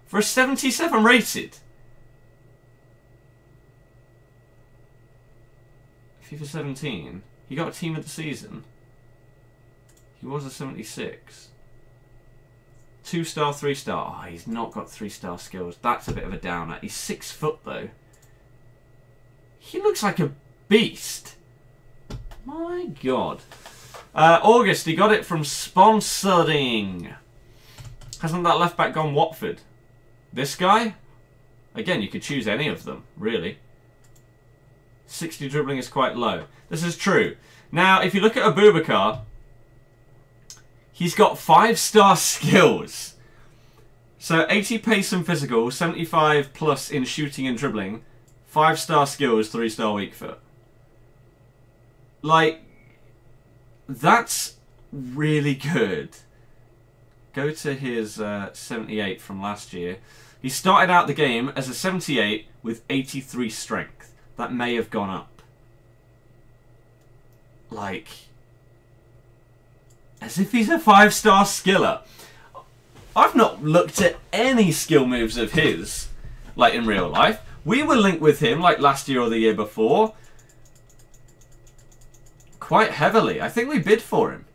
For a 77 rated. FIFA 17. He got a team of the season. He was a 76. 2-star, 3-star. Oh, he's not got 3-star skills. That's a bit of a downer. He's 6 foot though. He looks like a beast. My god. August, he got it from sponsoring. Hasn't that left back gone Watford? This guy? Again, you could choose any of them, really. 60 dribbling is quite low. This is true. Now, if you look at Abubakar, he's got 5-star skills. So 80 pace and physical, 75 plus in shooting and dribbling, 5-star skills, 3-star weak foot. Like, that's really good. Go to his 78 from last year. He started out the game as a 78 with 83 strength. That may have gone up. Like, as if he's a 5-star skiller. I've not looked at any skill moves of his, like in real life. We were linked with him like last year or the year before. Quite heavily. I think we bid for him.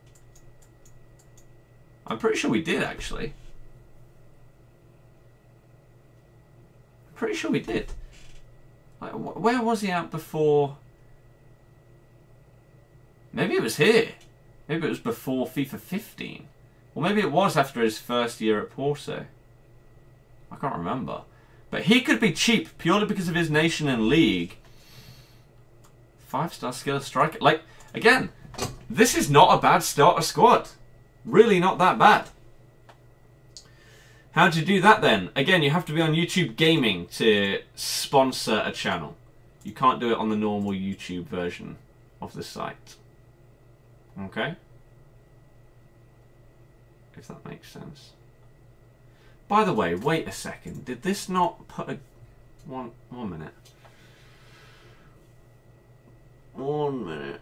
I'm pretty sure we did, actually. I'm pretty sure we did. Like, where was he at before? Maybe it was here. Maybe it was before FIFA 15. Or maybe it was after his first year at Porto. I can't remember. But he could be cheap purely because of his nation and league. 5-star skill striker. Like, again, this is not a bad starter squad. Really not that bad. How do you do that then? Again, you have to be on YouTube Gaming to sponsor a channel. You can't do it on the normal YouTube version of the site. Okay? If that makes sense. By the way, wait a second. Did this not put a... One minute. 1 minute.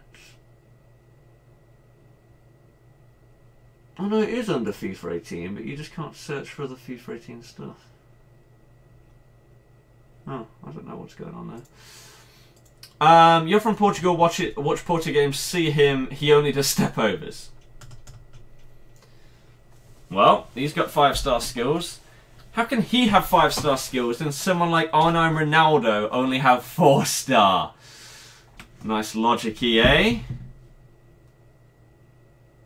Oh no, it is under FIFA 18, but you just can't search for the FIFA 18 stuff. Oh, I don't know what's going on there. You're from Portugal, watch Porto games, see him, he only does step-overs. Well, he's got 5-star skills. How can he have 5-star skills and someone like Arno and Ronaldo only have 4-star? Nice logic, EA.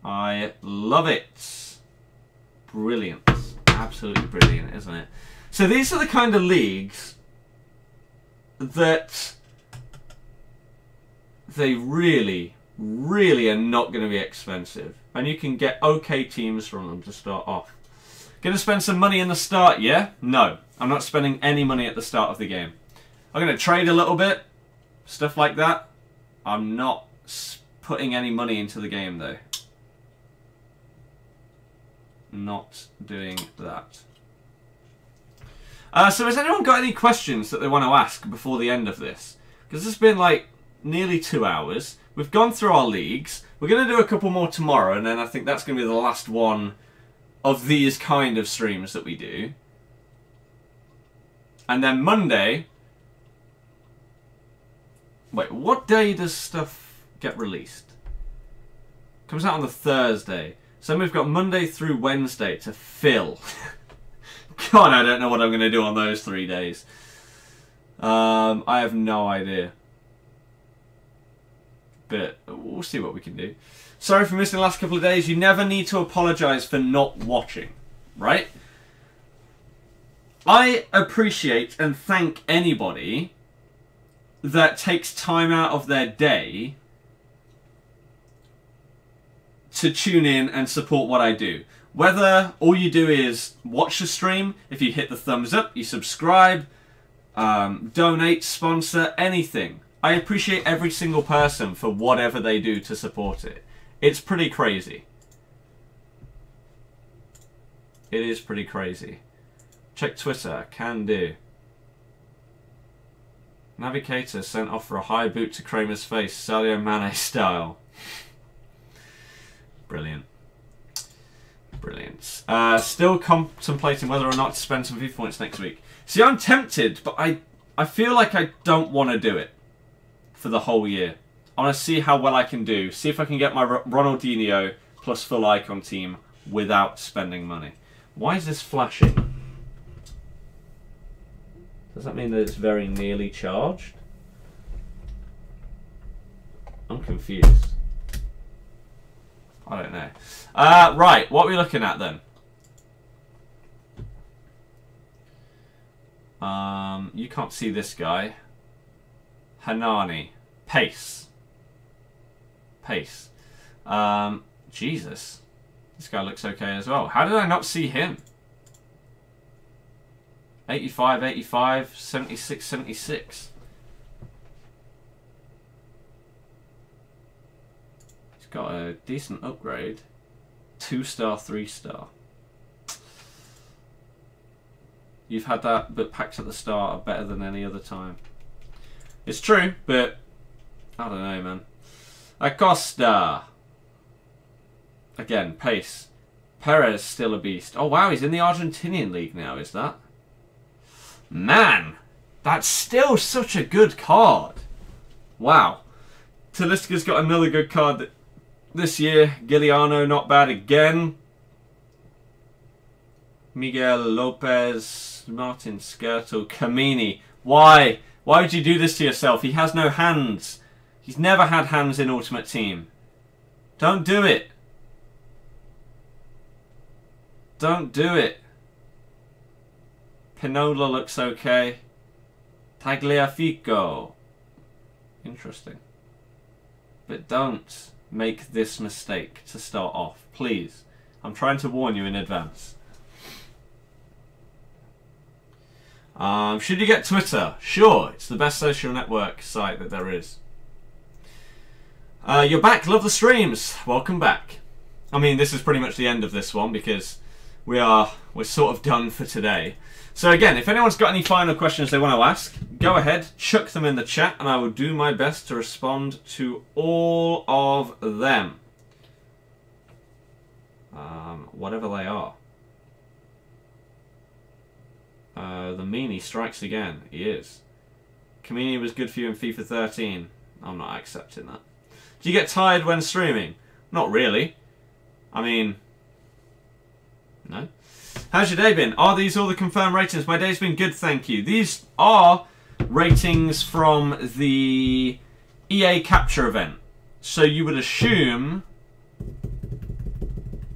I love it. Brilliant. Absolutely brilliant, isn't it? So these are the kind of leagues that they really, really are not going to be expensive. And you can get okay teams from them to start off. Going to spend some money in the start, yeah? No. I'm not spending any money at the start of the game. I'm going to trade a little bit. Stuff like that. I'm not putting any money into the game, though. Not doing that. So has anyone got any questions that they want to ask before the end of this? Because it's been like nearly 2 hours. We've gone through our leagues. We're going to do a couple more tomorrow, and then I think that's going to be the last one of these kind of streams that we do. And then Monday... Wait, what day does stuff get released? Comes out on the Thursday. So we've got Monday through Wednesday to fill. God, I don't know what I'm going to do on those 3 days. I have no idea. But we'll see what we can do. Sorry for missing the last couple of days. You never need to apologise for not watching, right? I appreciate and thank anybody that takes time out of their day to tune in and support what I do. Whether all you do is watch the stream, if you hit the thumbs up, you subscribe, donate, sponsor, anything. I appreciate every single person for whatever they do to support it. It's pretty crazy. It is pretty crazy. Check Twitter, can do. Navigator sent off for a high boot to Kramer's face, Sadio Mane style. Brilliant. Brilliant. Still contemplating whether or not to spend some FIFA points next week. See, I'm tempted, but I feel like I don't want to do it for the whole year. I want to see how well I can do. See if I can get my Ronaldinho plus full icon team without spending money. Why is this flashing? Does that mean that it's very nearly charged? I'm confused. I don't know. Right, what are we looking at then? You can't see this guy. Hanani. Pace. Pace. Jesus. This guy looks okay as well. How did I not see him? 85, 85, 76, 76. He's got a decent upgrade. 2-star, 3-star. You've had that, but packs at the start are better than any other time. It's true, but I don't know, man. Acosta. Again, pace. Perez still a beast. Oh, wow, he's in the Argentinian league now, is that? Man, that's still such a good card. Wow. Talisca's got another good card this year. Giuliano, not bad again. Miguel Lopez, Martin Skirtle, Kamini. Why? Why would you do this to yourself? He has no hands. He's never had hands in Ultimate Team. Don't do it. Don't do it. Pinola looks okay. Tagliafico. Interesting. But don't make this mistake to start off. Please. I'm trying to warn you in advance. Should you get Twitter? Sure. It's the best social network site that there is. You're back. Love the streams. Welcome back. I mean, this is pretty much the end of this one because we're sort of done for today. So again, if anyone's got any final questions they want to ask, go ahead, chuck them in the chat, and I will do my best to respond to all of them. Whatever they are. The meanie strikes again. He is. Kamini was good for you in FIFA 13. I'm not accepting that. Do you get tired when streaming? Not really. I mean, no. How's your day been? Are these all the confirmed ratings? My day's been good, thank you. These are ratings from the EA Capture event. So you would assume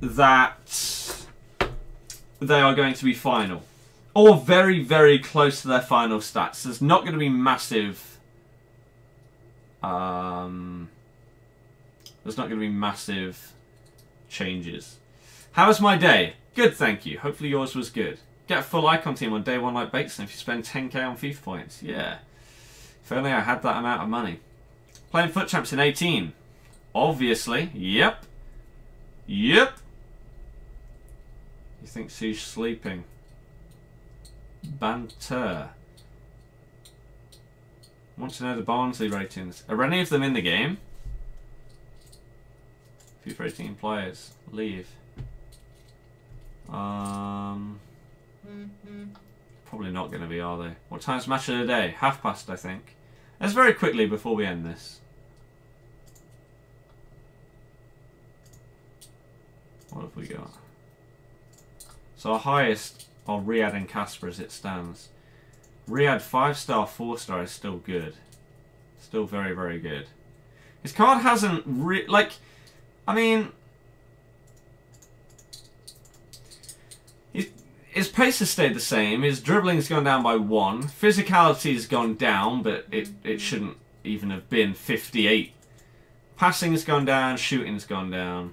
that they are going to be final. Or very, very close to their final stats. There's not going to be massive... there's not going to be massive changes. How was my day? Good, thank you. Hopefully yours was good. Get a full icon team on day one like Bateson if you spend 10k on FIFA points. Yeah. If only I had that amount of money. Playing Foot Champs in 18. Obviously. Yep. Yep. You think Sue's sleeping? Banter. Want to know the Barnsley ratings. Are any of them in the game? FIFA 18 players. Leave. Probably not going to be, are they? What time's match of the day? past, I think. Let's very quickly before we end this. What have we got? So our highest are Riyadh and Casper as it stands. Riyadh 5-star, 4-star is still good. Still very, very good. His card hasn't I mean, his pace has stayed the same. His dribbling's gone down by 1. Physicality's gone down, but it shouldn't even have been 58. Passing's gone down. Shooting's gone down.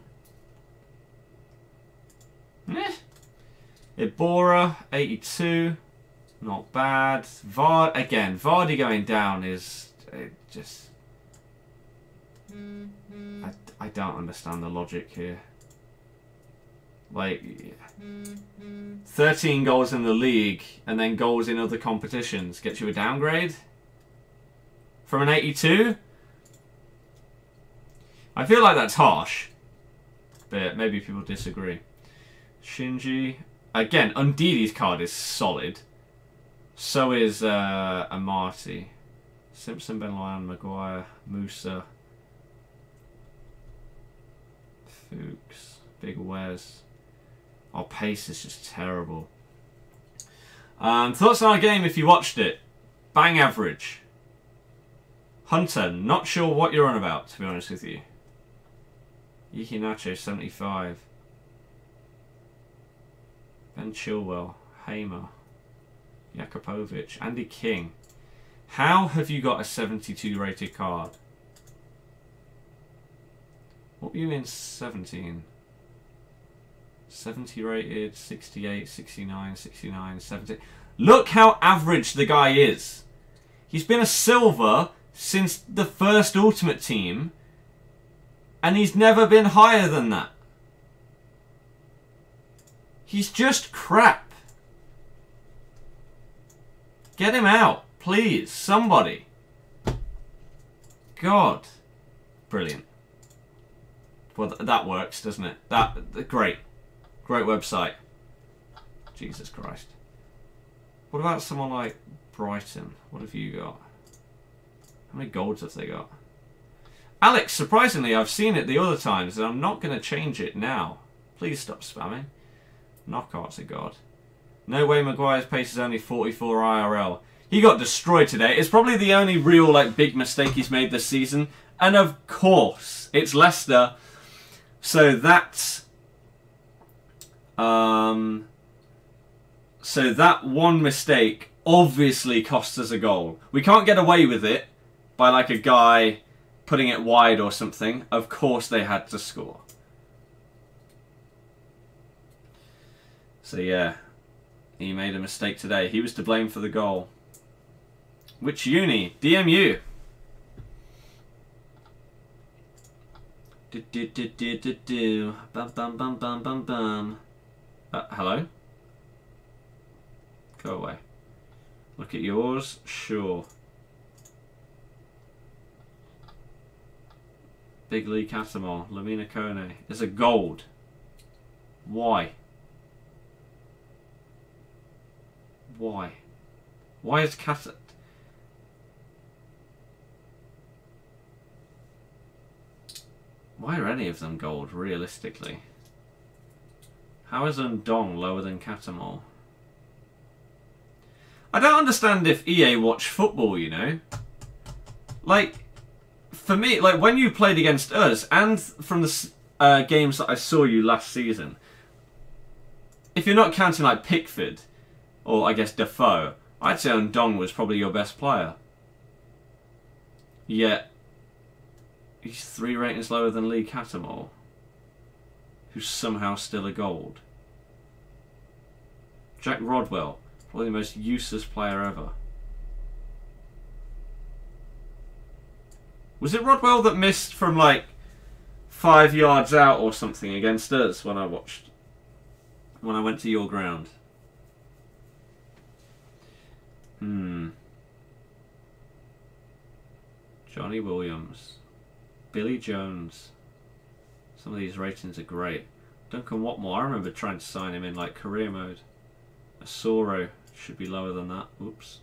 Ibora, 82. Not bad. Again, Vardy going down is just... I don't understand the logic here. Like, 13 goals in the league and then goals in other competitions gets you a downgrade? From an 82? I feel like that's harsh. But maybe people disagree. Shinji. Again, Undidi's card is solid. So is Amati. Simpson, Ben Lyon, Maguire, Musa. Fuchs. Big Wes. Our pace is just terrible. Thoughts on our game if you watched it? Bang average. Hunter, not sure what you're on about, to be honest with you. Yuki Nacho, 75. Ben Chilwell, Hamer, Jakupovic, Andy King. How have you got a 72 rated card? What were you in 17? 70 rated, 68, 69, 69, 70. Look how average the guy is. He's been a silver since the first Ultimate Team, and he's never been higher than that. He's just crap. Get him out, please, somebody. God. Brilliant. Well, that works, doesn't it? Great. Great website. Jesus Christ. What about someone like Brighton? What have you got? How many golds have they got? Alex, surprisingly, I've seen it the other times, and I'm not going to change it now. Please stop spamming. Knockout's a god. No way Maguire's pace is only 44 IRL. He got destroyed today. It's probably the only real big mistake he's made this season. And of course, it's Leicester. So that's... So that one mistake obviously cost us a goal. We can't get away with it by a guy putting it wide or something. Of course they had to score. So yeah, he made a mistake today. He was to blame for the goal. Which uni? DMU. Bum bum bum bum bum bum. Hello? Go away. Look at yours. Sure. Big Lee Catamar. Lamina Kone. There's a gold. Why? Why? Why is Cat... Why are any of them gold, realistically? How is Undong lower than Catamol? I don't understand if EA watch football, you know? For me, when you played against us, and from the games that I saw you last season, if you're not counting Pickford, or I guess Defoe, I'd say Undong was probably your best player. Yet, he's 3 ratings lower than Lee Catamol, who's somehow still a gold. Jack Rodwell, probably the most useless player ever. Was it Rodwell that missed from 5 yards out or something against us when I went to your ground? Johnny Williams. Billy Jones. Some of these ratings are great. Duncan Watmore, I remember trying to sign him in career mode. Asoro should be lower than that. Oops.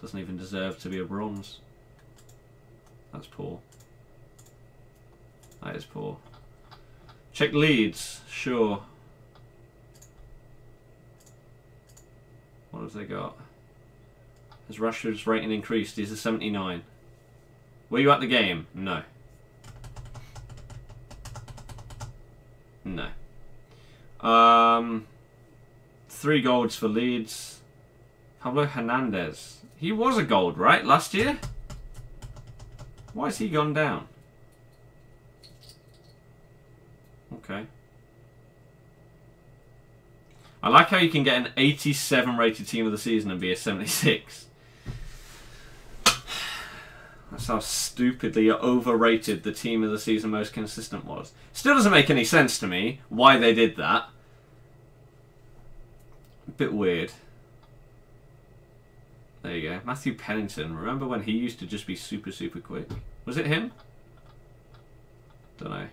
Doesn't even deserve to be a bronze. That's poor. That is poor. Check Leeds. Sure. What have they got? Has Rashford's rating increased? He's a 79. Were you at the game? No. No. 3 golds for Leeds. Pablo Hernandez. He was a gold, right? Last year? Why has he gone down? Okay. I like how you can get an 87 rated team of the season and be a 76. That's how stupidly overrated the team of the season most consistent was. Still doesn't make any sense to me why they did that. A bit weird. There you go. Matthew Pennington. Remember when he used to just be super, super quick? Was it him? Don't know.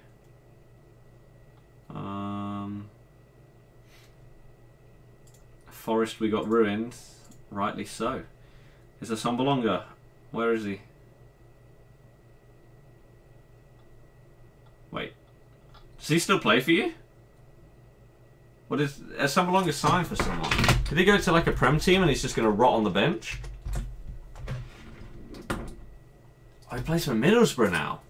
Forest, we got ruined. Rightly so. Is there Sombalonga? Where is he? Wait. Does he still play for you? What is... Has Sombalonga signed for someone? Did he go to like a Prem team and he's just going to rot on the bench? Oh, he plays for Middlesbrough now.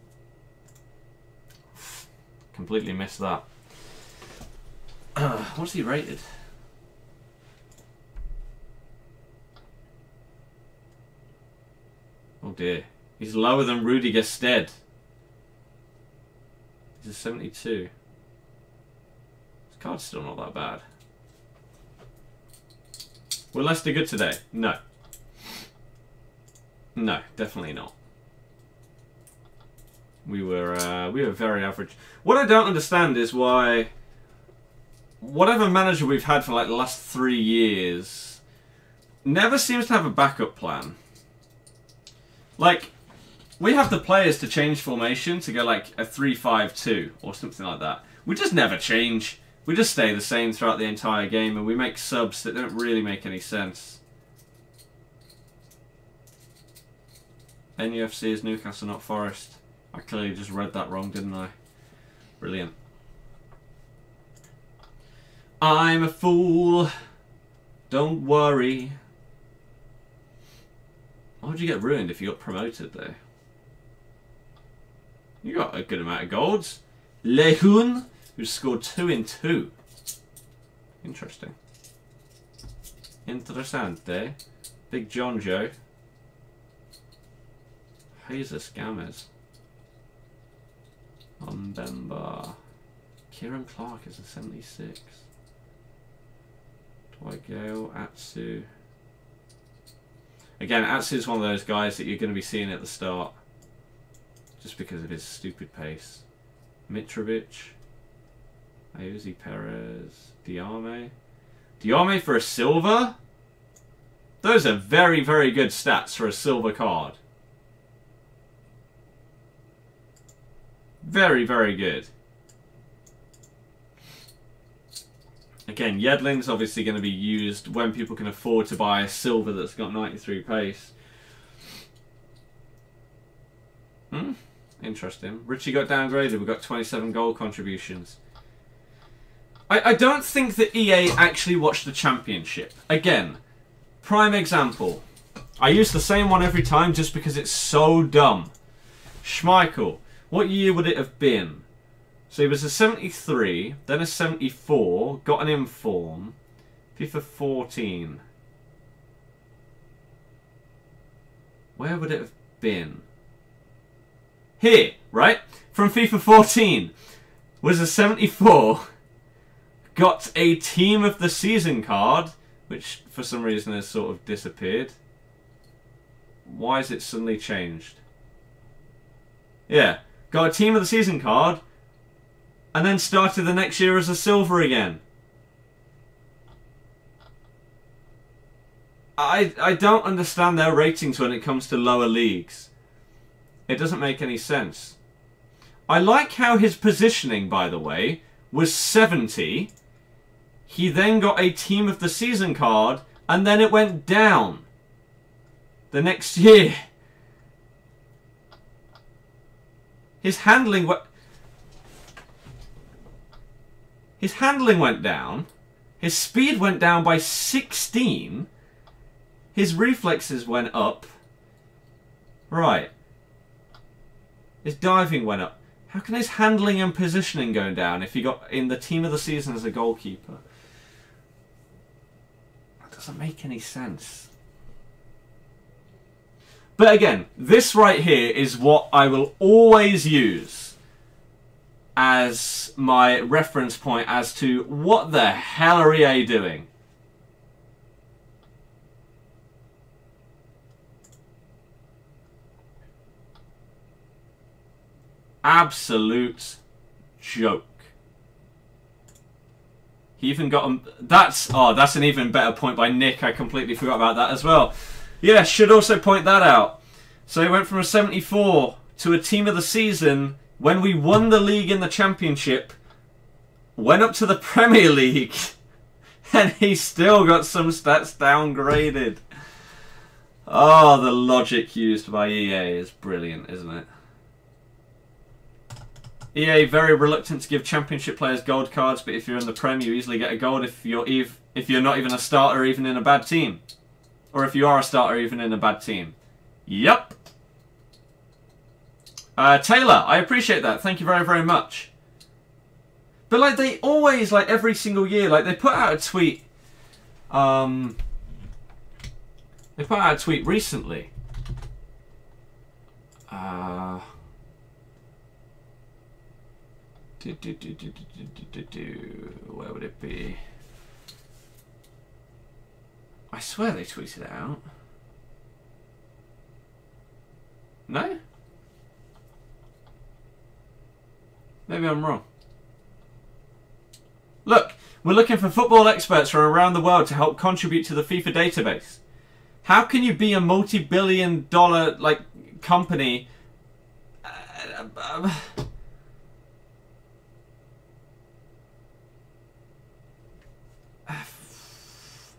Completely missed that. What's he rated? Oh dear. He's lower than Rudy Gested. He's a 72. His card's still not that bad. Were Leicester good today? No. No, definitely not. We were very average. What I don't understand is why whatever manager we've had for like the last 3 years never seems to have a backup plan. Like, we have the players to change formation to go like a 3-5-2 or something like that. We just never change. We just stay the same throughout the entire game and we make subs that don't really make any sense. NUFC is Newcastle, not Forest. I clearly just read that wrong, didn't I? Brilliant. I'm a fool. Don't worry. Why would you get ruined if you got promoted though? You got a good amount of goals. Lehun, who scored 2 in 2. Interesting. Interessante. Big John Joe. Jesus Gamez. Mbemba. Kieran Clark is a 76. Dwight Gale, Atsu. Again, Atsu is one of those guys that you're going to be seeing at the start. Just because of his stupid pace. Mitrovic. Ayuzi Perez. Diame. Diame for a silver? Those are very, very good stats for a silver card. Very, very good. Again, Yedlin's obviously going to be used when people can afford to buy a silver that's got 93 pace. Interesting. Richie got downgraded. We got 27 goal contributions. I don't think that EA actually watched the championship. Again, prime example. I use the same one every time just because it's so dumb. Schmeichel. What year would it have been? So he was a 73, then a 74, got an inform, FIFA 14. Where would it have been? Here, right? From FIFA 14. Was a 74, got a Team of the Season card, which for some reason has sort of disappeared. Why is it suddenly changed? Yeah, got a Team of the Season card, and then started the next year as a silver again. I don't understand their ratings when it comes to lower leagues. It doesn't make any sense. I like how his positioning, by the way, was 70. He then got a Team of the Season card, and then it went down the next year. His handling went down. His speed went down by 16. His reflexes went up. Right. His diving went up. How can his handling and positioning go down if he got in the Team of the Season as a goalkeeper? That doesn't make any sense. But again, this right here is what I will always use as my reference point as to what the hell are EA doing. Absolute joke. He even got that's an even better point by Nick. I completely forgot about that as well. Yeah, should also point that out. So he went from a 74 to a team of the season when we won the league in the championship, went up to the Premier League, and he still got some stats downgraded. Oh, the logic used by EA is brilliant, isn't it? EA very reluctant to give championship players gold cards, but if you're in the Prem, you easily get a gold if you're not even a starter, even in a bad team, or if you are a starter, even in a bad team. Yep. Taylor, I appreciate that. Thank you very, very much. But like they always, like every single year, like they put out a tweet. They put out a tweet recently. Where would it be? I swear they tweeted it out. No? Maybe I'm wrong. Look, we're looking for football experts from around the world to help contribute to the FIFA database. How can you be a multi-billion-dollar like company?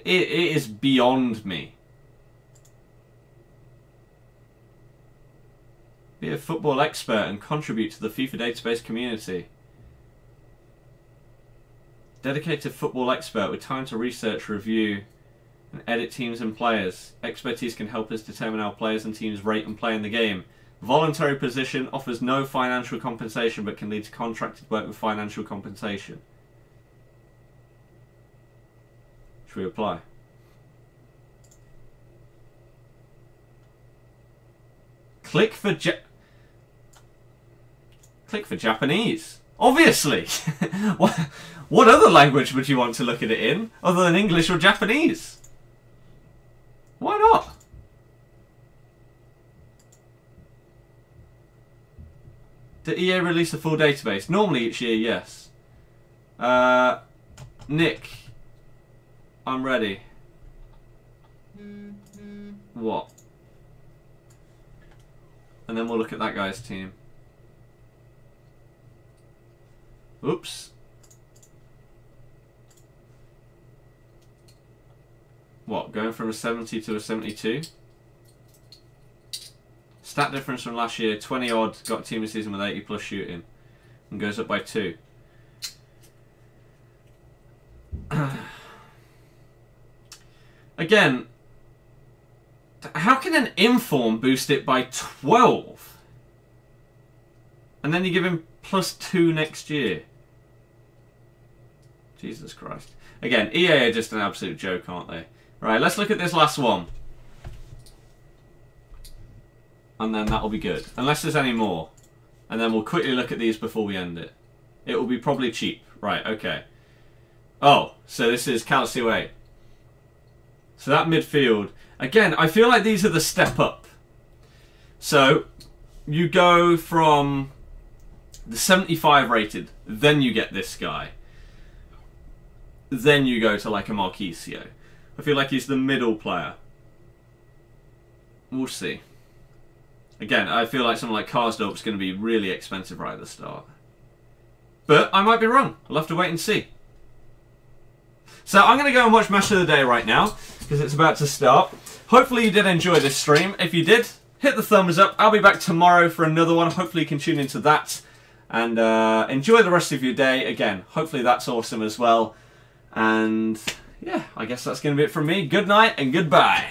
It is beyond me. Be a football expert and contribute to the FIFA database community. Dedicated football expert with time to research, review, and edit teams and players. Expertise can help us determine how players and teams rate and play in the game. Voluntary position offers no financial compensation but can lead to contracted work with financial compensation. Should we apply? Click for Japanese. Obviously. What other language would you want to look at it in other than English or Japanese? Why not? Did EA release a full database? Normally each year, yes. Nick, I'm ready. What? And then we'll look at that guy's team. Oops. What, going from a 70 to a 72? Stat difference from last year, 20 odd, got a team of season with 80 plus shooting. And goes up by 2. Again, how can an inform boost it by 12? And then you give him plus 2 next year. Jesus Christ. Again, EA are just an absolute joke, aren't they? Right, let's look at this last one. And then that'll be good. Unless there's any more. And then we'll quickly look at these before we end it. It will be probably cheap. Right, okay. Oh, so this is Calcio A. So that midfield. Again, I feel like these are the step up. So, you go from the 75 rated, then you get this guy. Then you go to like a Marquisio. I feel like he's the middle player. We'll see. Again, I feel like someone like Karsdorp's going to be really expensive right at the start. But I might be wrong. We'll have to wait and see. So I'm going to go and watch Match of the Day right now, because it's about to start. Hopefully you did enjoy this stream. If you did, hit the thumbs up. I'll be back tomorrow for another one. Hopefully you can tune into that. And enjoy the rest of your day. Again, hopefully that's awesome as well. And yeah, I guess that's going to be it from me. Good night and goodbye.